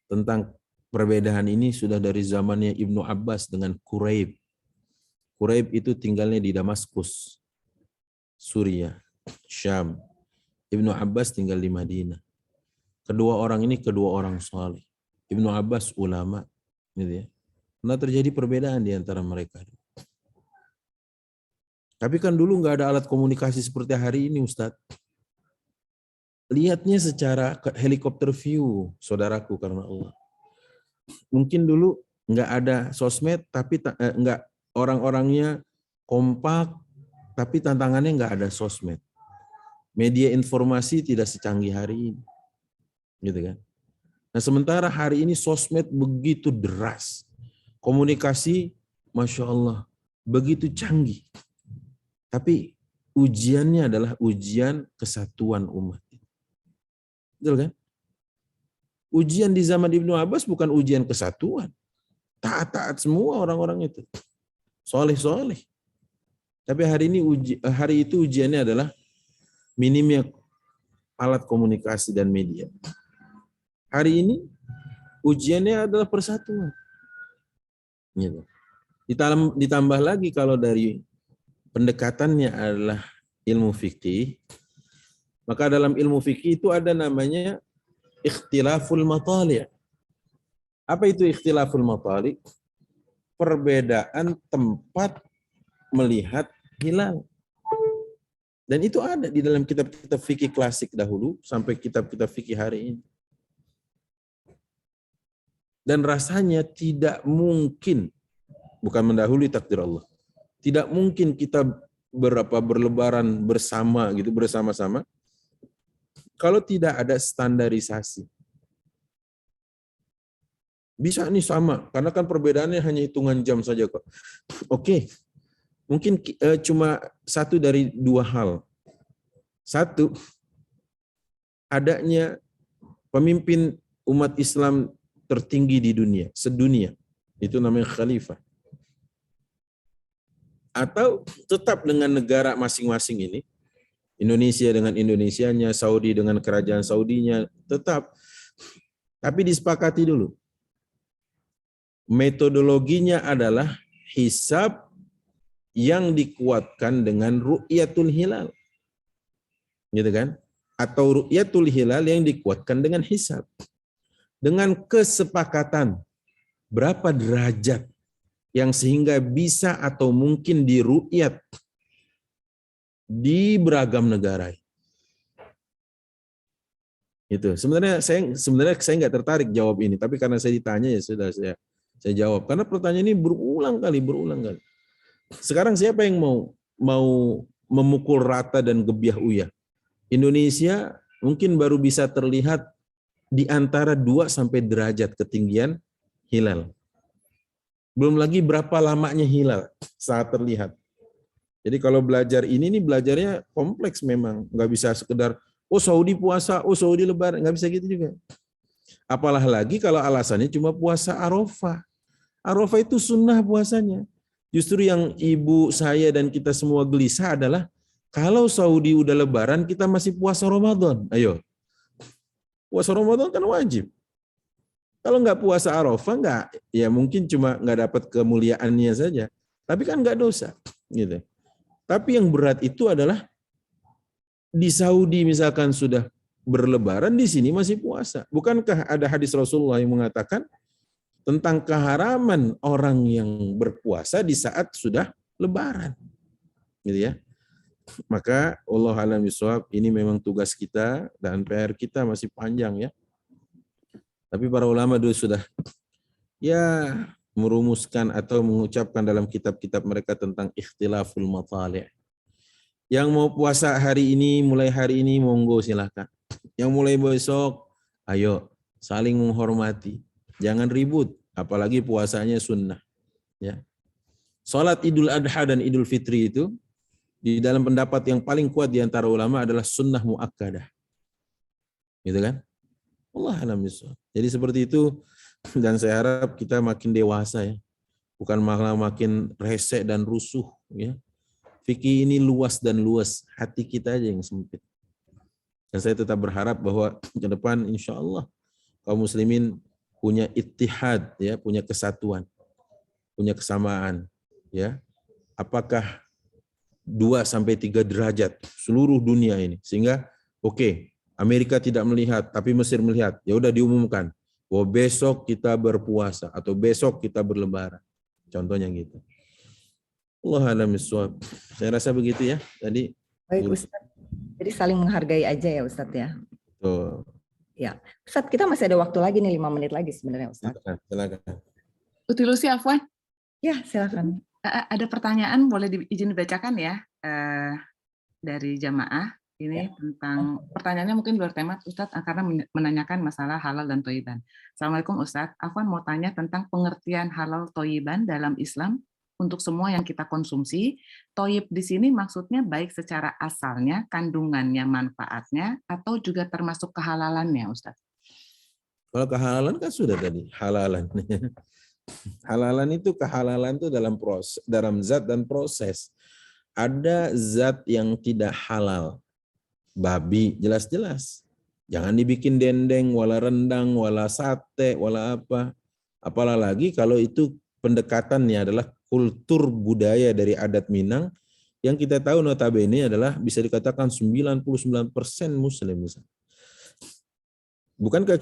Tentang perbedaan ini sudah dari zamannya Ibnu Abbas dengan Quraib. Quraib itu tinggalnya di Damaskus, Suriah, Syam. Ibnu Abbas tinggal di Madinah. Kedua orang ini kedua orang saleh. Ibnu Abbas ulama, gitu ya. Karena terjadi perbedaan di antara mereka. Tapi kan dulu nggak ada alat komunikasi seperti hari ini, Ustadz. Lihatnya secara helikopter view, saudaraku karena Allah. Mungkin dulu nggak ada sosmed, tapi nggak orang-orangnya kompak, tapi tantangannya nggak ada sosmed. Media informasi tidak secanggih hari ini, gitu kan? Nah sementara hari ini sosmed begitu deras, komunikasi, masya Allah, begitu canggih. Tapi ujiannya adalah ujian kesatuan umat. Betul kan? Ujian di zaman Ibnu Abbas bukan ujian kesatuan. Taat-taat semua orang-orang itu. Soleh-soleh. Tapi hari itu ujiannya adalah minimnya alat komunikasi dan media. Hari ini ujiannya adalah persatuan. Gitu. Ditambah lagi kalau dari pendekatannya adalah ilmu fikih, maka dalam ilmu fikih itu ada namanya ikhtilaful matali'. Apa itu ikhtilaful matali'? Perbedaan tempat melihat hilal. Dan itu ada di dalam kitab-kitab fikih klasik dahulu sampai kitab-kitab fikih hari ini. Dan rasanya tidak mungkin, bukan mendahului takdir Allah, tidak mungkin kita berlebaran bersama gitu, bersama-sama, kalau tidak ada standarisasi. Bisa nih sama, karena kan perbedaannya hanya hitungan jam saja kok. Oke, mungkin cuma satu dari dua hal. Satu, adanya pemimpin umat Islam tertinggi di dunia, sedunia. Itu namanya khalifah. Atau tetap dengan negara masing-masing ini, Indonesia dengan Indonesianya, Saudi dengan kerajaan Saudinya, tetap. Tapi disepakati dulu. Metodologinya adalah hisab yang dikuatkan dengan ru'yatul hilal. Gitu kan? Atau ru'yatul hilal yang dikuatkan dengan hisab. Dengan kesepakatan berapa derajat yang sehingga bisa atau mungkin diru'yat di beragam negara. Itu. Sebenarnya saya nggak tertarik jawab ini, tapi karena saya ditanya ya sudah saya jawab. Karena pertanyaan ini berulang kali. Sekarang siapa yang mau memukul rata dan gebiah uyah? Indonesia mungkin baru bisa terlihat di antara 2 sampai derajat ketinggian hilal. Belum lagi berapa lamanya hilal saat terlihat. Jadi kalau belajar ini belajarnya kompleks memang. Nggak bisa sekedar, oh Saudi puasa, oh Saudi lebaran. Nggak bisa gitu juga. Apalah lagi kalau alasannya cuma puasa Arafah. Arafah itu sunnah puasanya. Justru yang ibu saya dan kita semua gelisah adalah, kalau Saudi udah lebaran, kita masih puasa Ramadan. Ayo. Puasa Ramadan kan wajib. Kalau nggak puasa Arafah, ya mungkin cuma nggak dapat kemuliaannya saja. Tapi kan nggak dosa. Gitu. Tapi yang berat itu adalah di Saudi misalkan sudah berlebaran, di sini masih puasa. Bukankah ada hadis Rasulullah yang mengatakan tentang keharaman orang yang berpuasa di saat sudah lebaran. Gitu ya. Maka Allah a'lam bishawab, ini memang tugas kita dan PR kita masih panjang ya. Tapi para ulama dulu sudah ya merumuskan atau mengucapkan dalam kitab-kitab mereka tentang ikhtilaful matali'. Yang mau puasa hari ini, mulai hari ini, monggo silakan. Yang mulai besok, ayo saling menghormati. Jangan ribut, apalagi puasanya sunnah. Ya. Salat Idul Adha dan Idul Fitri itu di dalam pendapat yang paling kuat di antara ulama adalah sunnah muakkadah. Gitu kan? Allah alam bissawab. Jadi seperti itu, dan saya harap kita makin dewasa ya. Bukan malah makin resek dan rusuh ya. Fikih ini luas dan luas, hati kita aja yang sempit. Dan saya tetap berharap bahwa ke depan insya Allah kaum muslimin punya ittihad ya, punya kesatuan, punya kesamaan ya. Apakah 2-3 derajat seluruh dunia ini, sehingga oke, Amerika tidak melihat tapi Mesir melihat, ya udah diumumkan bahwa besok kita berpuasa atau besok kita berlebaran, contohnya gitu. Allah a'lam bishawab. Saya rasa begitu ya tadi. Baik Ustaz, jadi saling menghargai aja ya Ustaz ya. Tuh. Ya, Ustaz, kita masih ada waktu lagi nih, 5 menit lagi sebenarnya Ustaz. Silakan. Utilusi Afwan. Ya, silakan. Ada pertanyaan, boleh izin dibacakan ya dari jamaah. Ini tentang, pertanyaannya mungkin luar tema Ustadz, karena menanyakan masalah halal dan thayyiban. Assalamualaikum Ustadz, Afwan mau tanya tentang pengertian halal thayyiban dalam Islam untuk semua yang kita konsumsi. Thayyib di sini maksudnya baik secara asalnya, kandungannya, manfaatnya, atau juga termasuk kehalalannya Ustadz? Kalau kehalalan kan sudah tadi, halalan. Halalan itu, kehalalan itu dalam zat dan proses. Ada zat yang tidak halal. Babi jelas-jelas. Jangan dibikin dendeng, wala rendang, wala sate, wala apa. Apalagi lagi kalau itu pendekatannya adalah kultur budaya dari adat Minang yang kita tahu notabene adalah bisa dikatakan 99% Muslim. Bukankah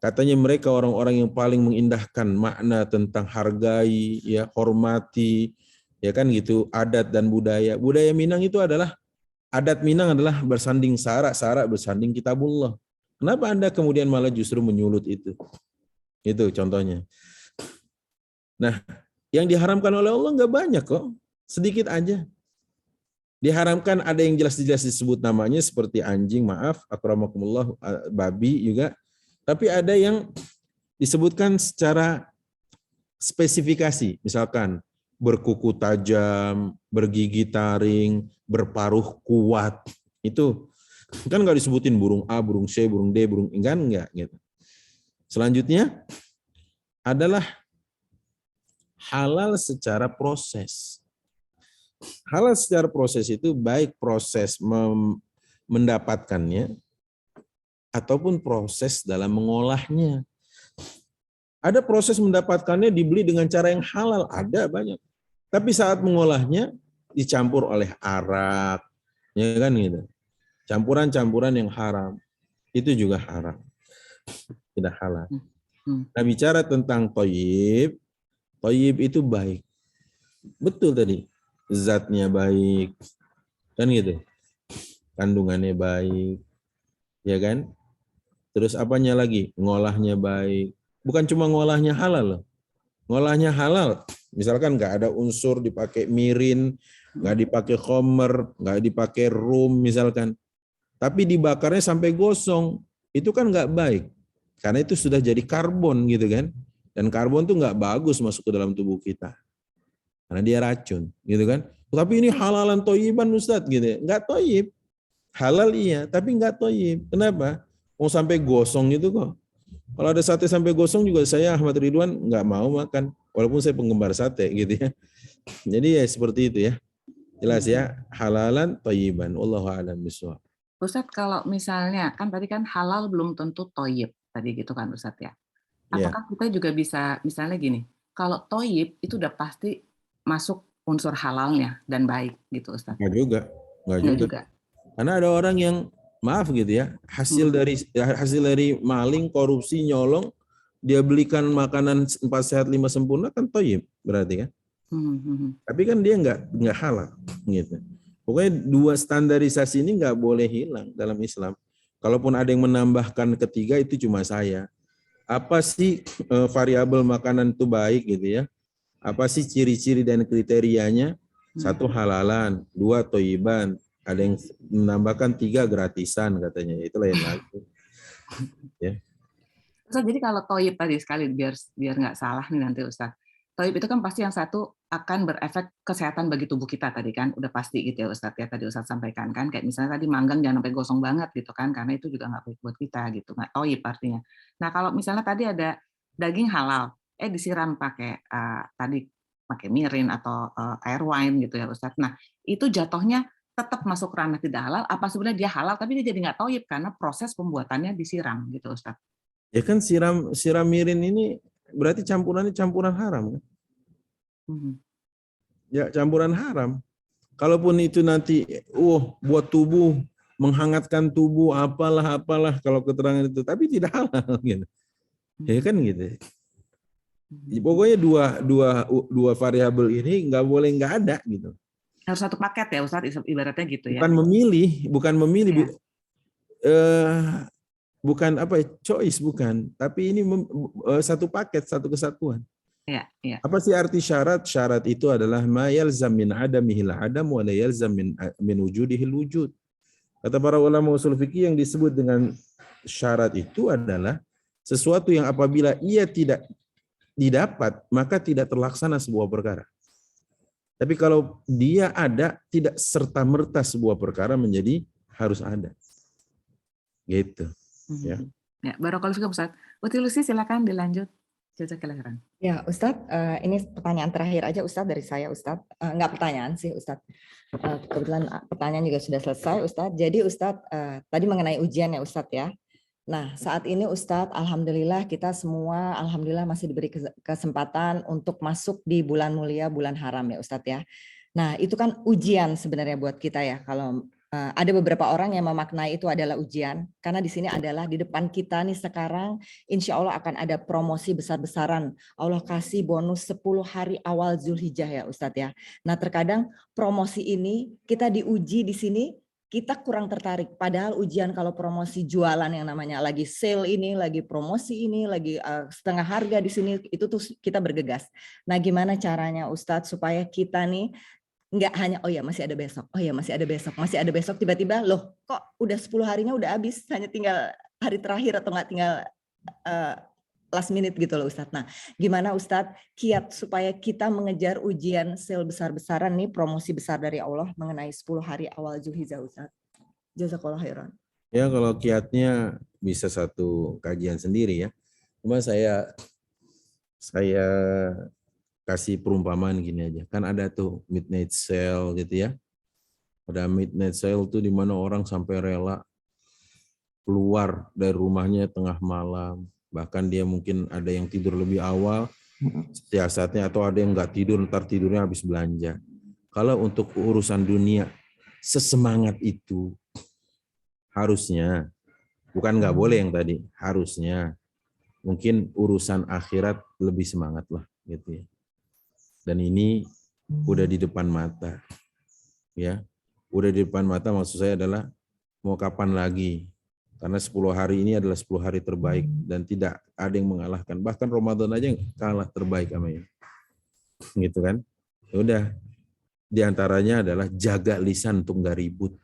katanya mereka orang-orang yang paling mengindahkan makna tentang hargai, ya, hormati, ya kan gitu, adat dan budaya. Budaya Minang itu adalah, adat Minang adalah bersanding sara bersanding kitabullah. Kenapa Anda kemudian malah justru menyulut itu? Itu contohnya. Nah, yang diharamkan oleh Allah nggak banyak kok, sedikit aja. Diharamkan ada yang jelas-jelas disebut namanya seperti anjing, maaf, akramakumullah, babi juga. Tapi ada yang disebutkan secara spesifikasi, misalkan berkuku tajam, bergigi taring, berparuh kuat. Itu kan nggak disebutin burung A, burung C, burung D, burung enggak gitu. Selanjutnya adalah halal secara proses. Halal secara proses itu baik proses mendapatkannya ataupun proses dalam mengolahnya. Ada proses mendapatkannya dibeli dengan cara yang halal, ada banyak. Tapi saat mengolahnya dicampur oleh arak, ya kan gitu. Campuran-campuran yang haram, itu juga haram. Tidak halal. Nah, bicara tentang thayyib, thayyib itu baik. Betul tadi. Zatnya baik. Kan gitu. Kandungannya baik. Ya kan? Terus apanya lagi? Ngolahnya baik. Bukan cuma ngolahnya halal loh. Ngolahnya halal. Misalkan nggak ada unsur dipakai mirin, nggak dipakai khomer, nggak dipakai rum misalkan. Tapi dibakarnya sampai gosong. Itu kan nggak baik. Karena itu sudah jadi karbon gitu kan. Dan karbon tuh nggak bagus masuk ke dalam tubuh kita. Karena dia racun gitu kan. Tapi ini halalan thayyiban Ustadz gitu ya. Nggak thayyib. Halal iya, tapi nggak thayyib. Kenapa? Mau sampai gosong itu kok. Kalau ada sate sampai gosong juga saya Ahmad Ridwan nggak mau makan. Walaupun saya penggemar sate gitu ya. Jadi ya seperti itu ya. Jelas ya, halalan thayyiban. Wallahu a'lam bishawab. Ustadz, kalau misalnya, kan tadi kan halal belum tentu thayyib, tadi gitu kan Ustadz ya. Apakah kita juga bisa, misalnya gini, kalau thayyib itu udah pasti masuk unsur halalnya dan baik gitu Ustadz? Nggak juga. Karena ada orang yang, maaf gitu ya, hasil dari maling, korupsi, nyolong, dia belikan makanan 4 sehat 5 sempurna kan thayyib berarti kan. Tapi kan dia nggak halal gitu. Pokoknya 2 standarisasi ini nggak boleh hilang dalam Islam. Kalaupun ada yang menambahkan ketiga itu cuma saya. Apa sih variabel makanan itu baik gitu ya? Apa sih ciri-ciri dan kriterianya? 1 halalan, 2 thayyiban. Ada yang menambahkan 3 gratisan katanya. Itu lain lagi. Ya. Ustaz, jadi kalau thayyib tadi sekali biar nggak salah nih nanti Ustaz. Thayyib itu kan pasti yang satu akan berefek kesehatan bagi tubuh kita tadi kan, udah pasti gitu ya Ustadz ya, tadi Ustadz sampaikan kan, kayak misalnya tadi manggang jangan sampai gosong banget gitu kan, karena itu juga nggak baik buat kita gitu, nggak thayyib artinya. Nah kalau misalnya tadi ada daging halal, disiram pakai tadi pakai mirin atau air wine gitu ya Ustadz. Nah itu jatuhnya tetap masuk ranah tidak halal, apa sebenarnya dia halal tapi dia jadi nggak thayyib karena proses pembuatannya disiram gitu Ustadz. Ya kan siram mirin ini berarti campuran haram kan? Ya campuran haram. Kalaupun itu nanti buat tubuh, menghangatkan tubuh, apalah kalau keterangan itu, tapi tidak halal gitu. Ya kan gitu. Pokoknya dua variabel ini nggak boleh nggak ada gitu. Harus satu paket ya Ustadz, ibaratnya gitu ya. Bukan memilih. Ya. Bukan choice bukan, tapi ini satu paket, satu kesatuan. Ya. Apa sih arti syarat? Syarat itu adalah ma yalzam min adamihil adam wa la yalzam min wujudihil wujud. Kata para ulama usul fikih yang disebut dengan syarat itu adalah sesuatu yang apabila ia tidak didapat, maka tidak terlaksana sebuah perkara. Tapi kalau dia ada, tidak serta-merta sebuah perkara menjadi harus ada. Gitu. Ya. Barakallahu fikum Ustaz. Uti Lucy silakan dilanjut. Jazakallahu. Ya Ustadz, ini pertanyaan terakhir aja Ustadz dari saya Ustadz. Enggak pertanyaan sih Ustadz. Kebetulan pertanyaan juga sudah selesai Ustadz. Jadi Ustadz tadi mengenai ujian ya Ustadz ya. Nah saat ini Ustadz, alhamdulillah kita semua alhamdulillah masih diberi kesempatan untuk masuk di bulan mulia, bulan haram ya Ustadz ya. Nah itu kan ujian sebenarnya buat kita ya. Kalau ada beberapa orang yang memaknai itu adalah ujian, karena di sini adalah di depan kita nih sekarang, insya Allah akan ada promosi besar-besaran. Allah kasih bonus 10 hari awal Zulhijjah ya Ustadz ya. Nah terkadang promosi ini kita diuji di sini, kita kurang tertarik. Padahal ujian kalau promosi jualan yang namanya lagi sale ini, lagi promosi ini, lagi setengah harga di sini, itu tuh kita bergegas. Nah gimana caranya Ustadz supaya kita nih nggak hanya masih ada besok, tiba-tiba loh kok udah 10 harinya udah habis, hanya tinggal hari terakhir atau nggak tinggal last minute gitu loh Ustadz. Nah gimana Ustadz kiat supaya kita mengejar ujian sale besar-besaran nih, promosi besar dari Allah mengenai 10 hari awal Zulhijjah Ustadz. Jazakallah khairan. Ya kalau kiatnya bisa satu kajian sendiri ya. Cuma saya kasih perumpamaan gini aja. Kan ada tuh midnight sale gitu ya. Ada midnight sale tuh di mana orang sampai rela keluar dari rumahnya tengah malam. Bahkan dia mungkin ada yang tidur lebih awal setiap saatnya, atau ada yang nggak tidur, ntar tidurnya habis belanja. Kalau untuk urusan dunia sesemangat itu, harusnya, bukan nggak boleh yang tadi, harusnya mungkin urusan akhirat lebih semangat lah gitu ya. Dan ini udah di depan mata, ya, udah di depan mata. Maksud saya adalah mau kapan lagi? Karena 10 hari ini adalah 10 hari terbaik dan tidak ada yang mengalahkan. Bahkan Ramadan aja yang kalah terbaik sama ini, gitu kan? Ya udah, diantaranya adalah jaga lisan untuk nggak ribut.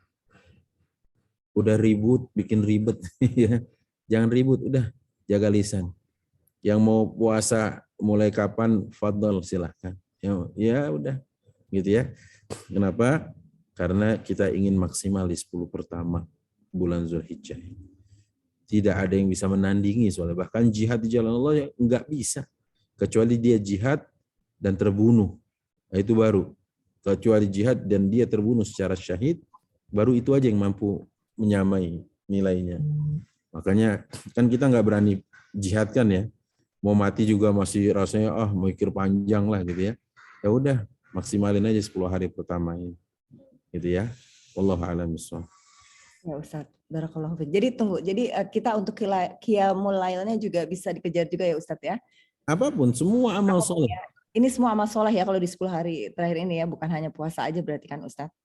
Udah ribut, bikin ribet, ya. Jangan ribut, udah jaga lisan. Yang mau puasa mulai kapan? Fadhal, silahkan. Ya udah, gitu ya. Kenapa? Karena kita ingin maksimal di 10 pertama bulan Zulhijjah. Tidak ada yang bisa menandingi soalnya. Bahkan jihad di jalan Allah nggak bisa. Kecuali dia jihad dan terbunuh. Nah, itu baru. Kecuali jihad dan dia terbunuh secara syahid, baru itu aja yang mampu menyamai nilainya. Makanya kan kita nggak berani jihad kan ya. Mau mati juga masih rasanya mikir panjang lah gitu ya. Ya udah, maksimalin aja 10 hari pertama ini. Gitu ya. Wallahu a'lam bishawab. Ya Ustadz, barakallahu fiik. Jadi tunggu, jadi kita untuk qiyamul lailnya juga bisa dikejar juga ya Ustadz ya? Apapun, semua amal soleh. Ini semua amal soleh ya kalau di 10 hari terakhir ini ya, bukan hanya puasa aja berarti kan Ustadz?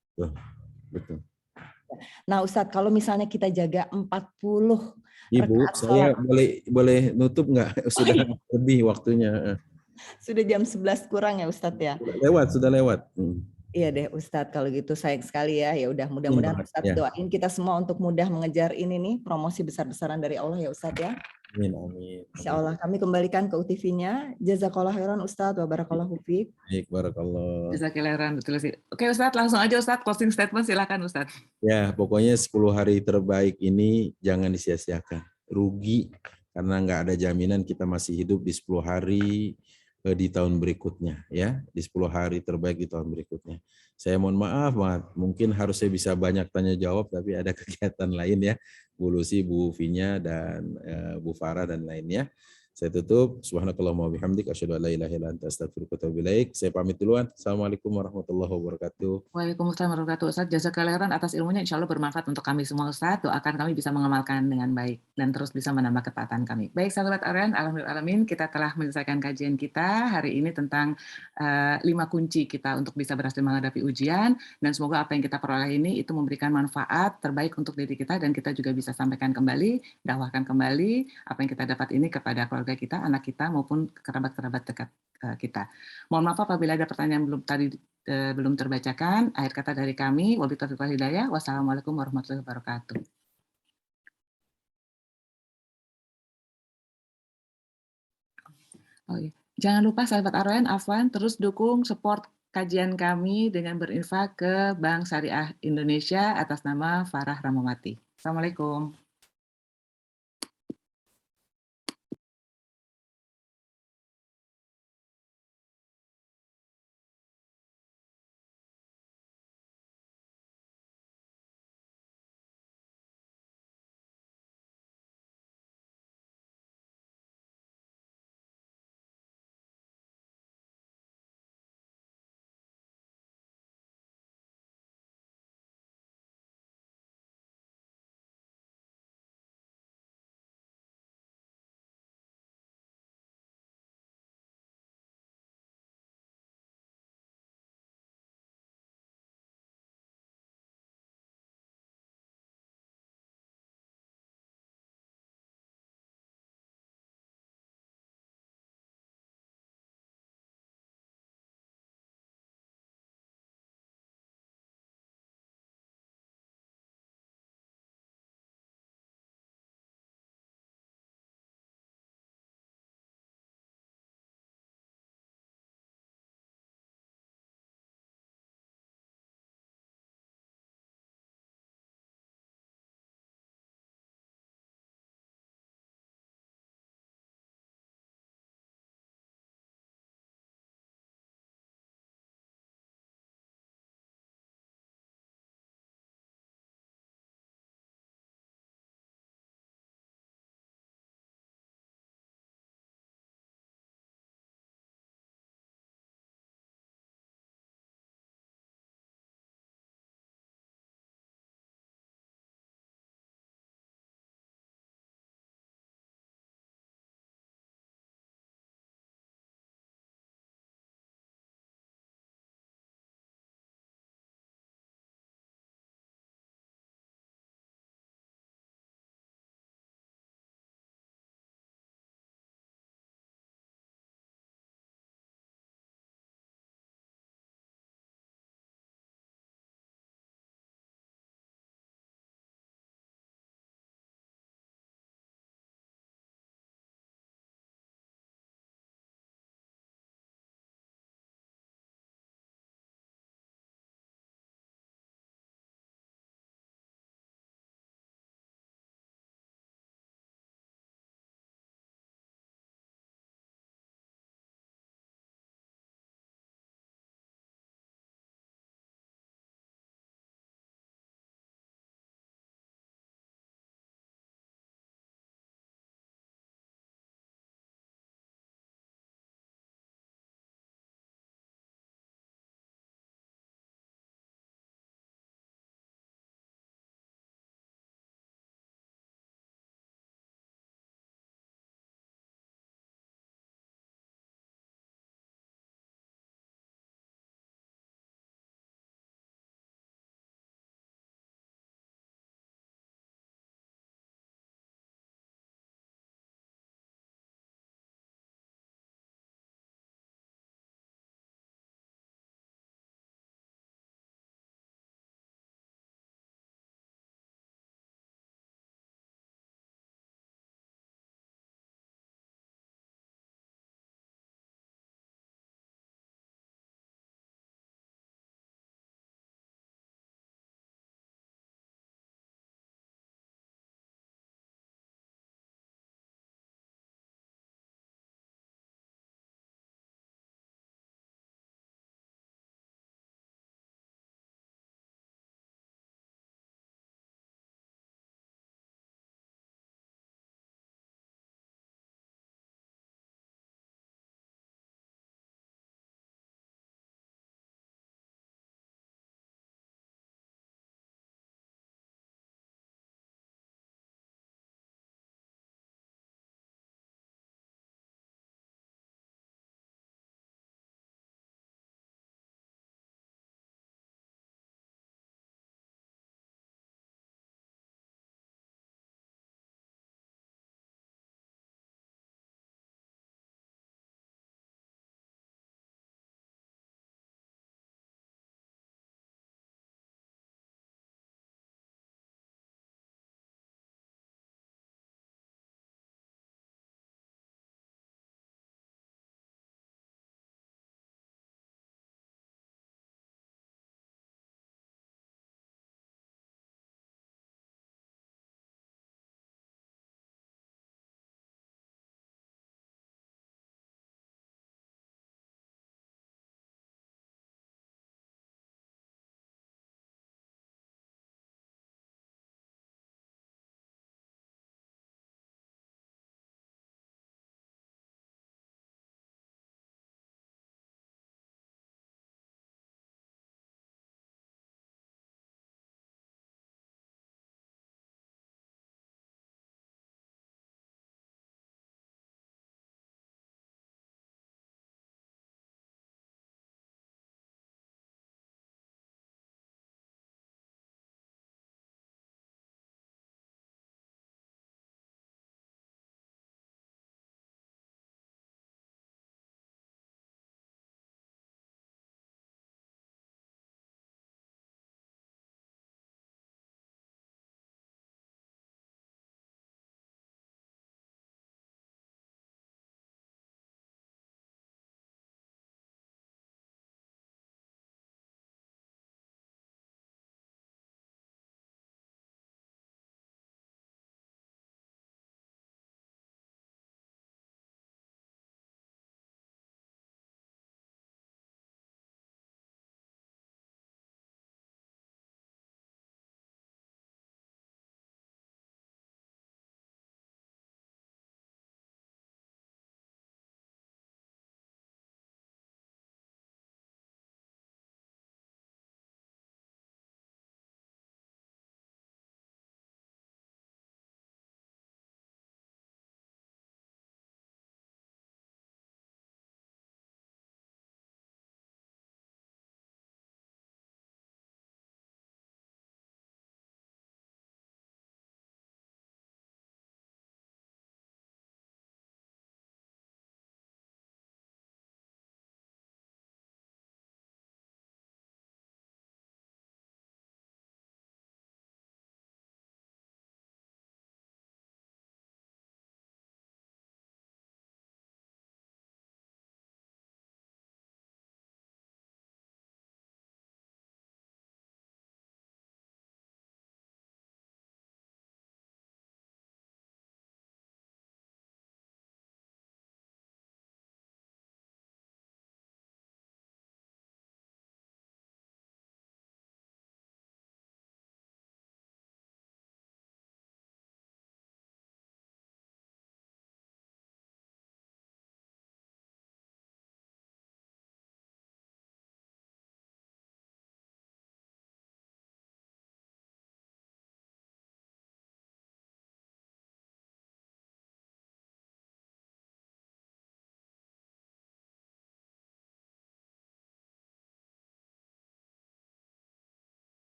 Betul. Nah Ustadz, kalau misalnya kita jaga 40 Ibu, saya boleh nutup nggak? Sudah lebih waktunya. Sudah jam 11 kurang ya Ustadz ya? Sudah lewat. Iya deh Ustadz, kalau gitu sayang sekali ya. Ya udah, mudah-mudahan Ustadz doain kita semua untuk mudah mengejar ini nih, promosi besar-besaran dari Allah ya Ustadz ya. Amin, amin. Insya Allah kami kembalikan ke UTV-nya. Jazakallah khairan Ustadz wa barakallahu fiik. Baik, barakallah. Jazakallah, betul sih. Oke Ustadz, langsung aja Ustadz, closing statement silakan Ustadz. Ya, pokoknya 10 hari terbaik ini jangan disia-siakan. Rugi karena nggak ada jaminan kita masih hidup di 10 hari di tahun berikutnya, ya, di 10 hari terbaik di tahun berikutnya. Saya mohon maaf, mungkin harusnya bisa banyak tanya jawab, tapi ada kegiatan lain ya, Bu Lucy, Bu Vinya, dan Bu Farah dan lainnya. Saya tutup. Subhanakallahumma wa bihamdik asyhadu an la ilaha illa anta astaghfiruka wa atubu ilaik. Saya pamit duluan. Assalamualaikum warahmatullahi wabarakatuh. Waalaikumsalam warahmatullahi wabarakatuh. Ustadz, jazakallah khairan atas ilmunya, insya Allah bermanfaat untuk kami semua Ustadz. Doakan kami bisa mengamalkan dengan baik dan terus bisa menambah ketaatan kami. Baik sahabat Aryan, alhamdulillah kita telah menyelesaikan kajian kita hari ini tentang 5 kunci kita untuk bisa berhasil menghadapi ujian, dan semoga apa yang kita peroleh ini itu memberikan manfaat terbaik untuk diri kita, dan kita juga bisa sampaikan kembali, dakwahkan kembali apa yang kita dapat ini kepada keluarga kita, anak kita maupun kerabat-kerabat dekat kita. Mohon maaf apabila ada pertanyaan belum terbacakan. Akhir kata dari kami, wabillahi taufiq wal hidayah. Wassalamualaikum warahmatullahi wabarakatuh. Oh, iya. Jangan lupa sahabat Aryan, Afwan, terus dukung support kajian kami dengan berinfak ke Bank Syariah Indonesia atas nama Farah Ramawati. Assalamualaikum.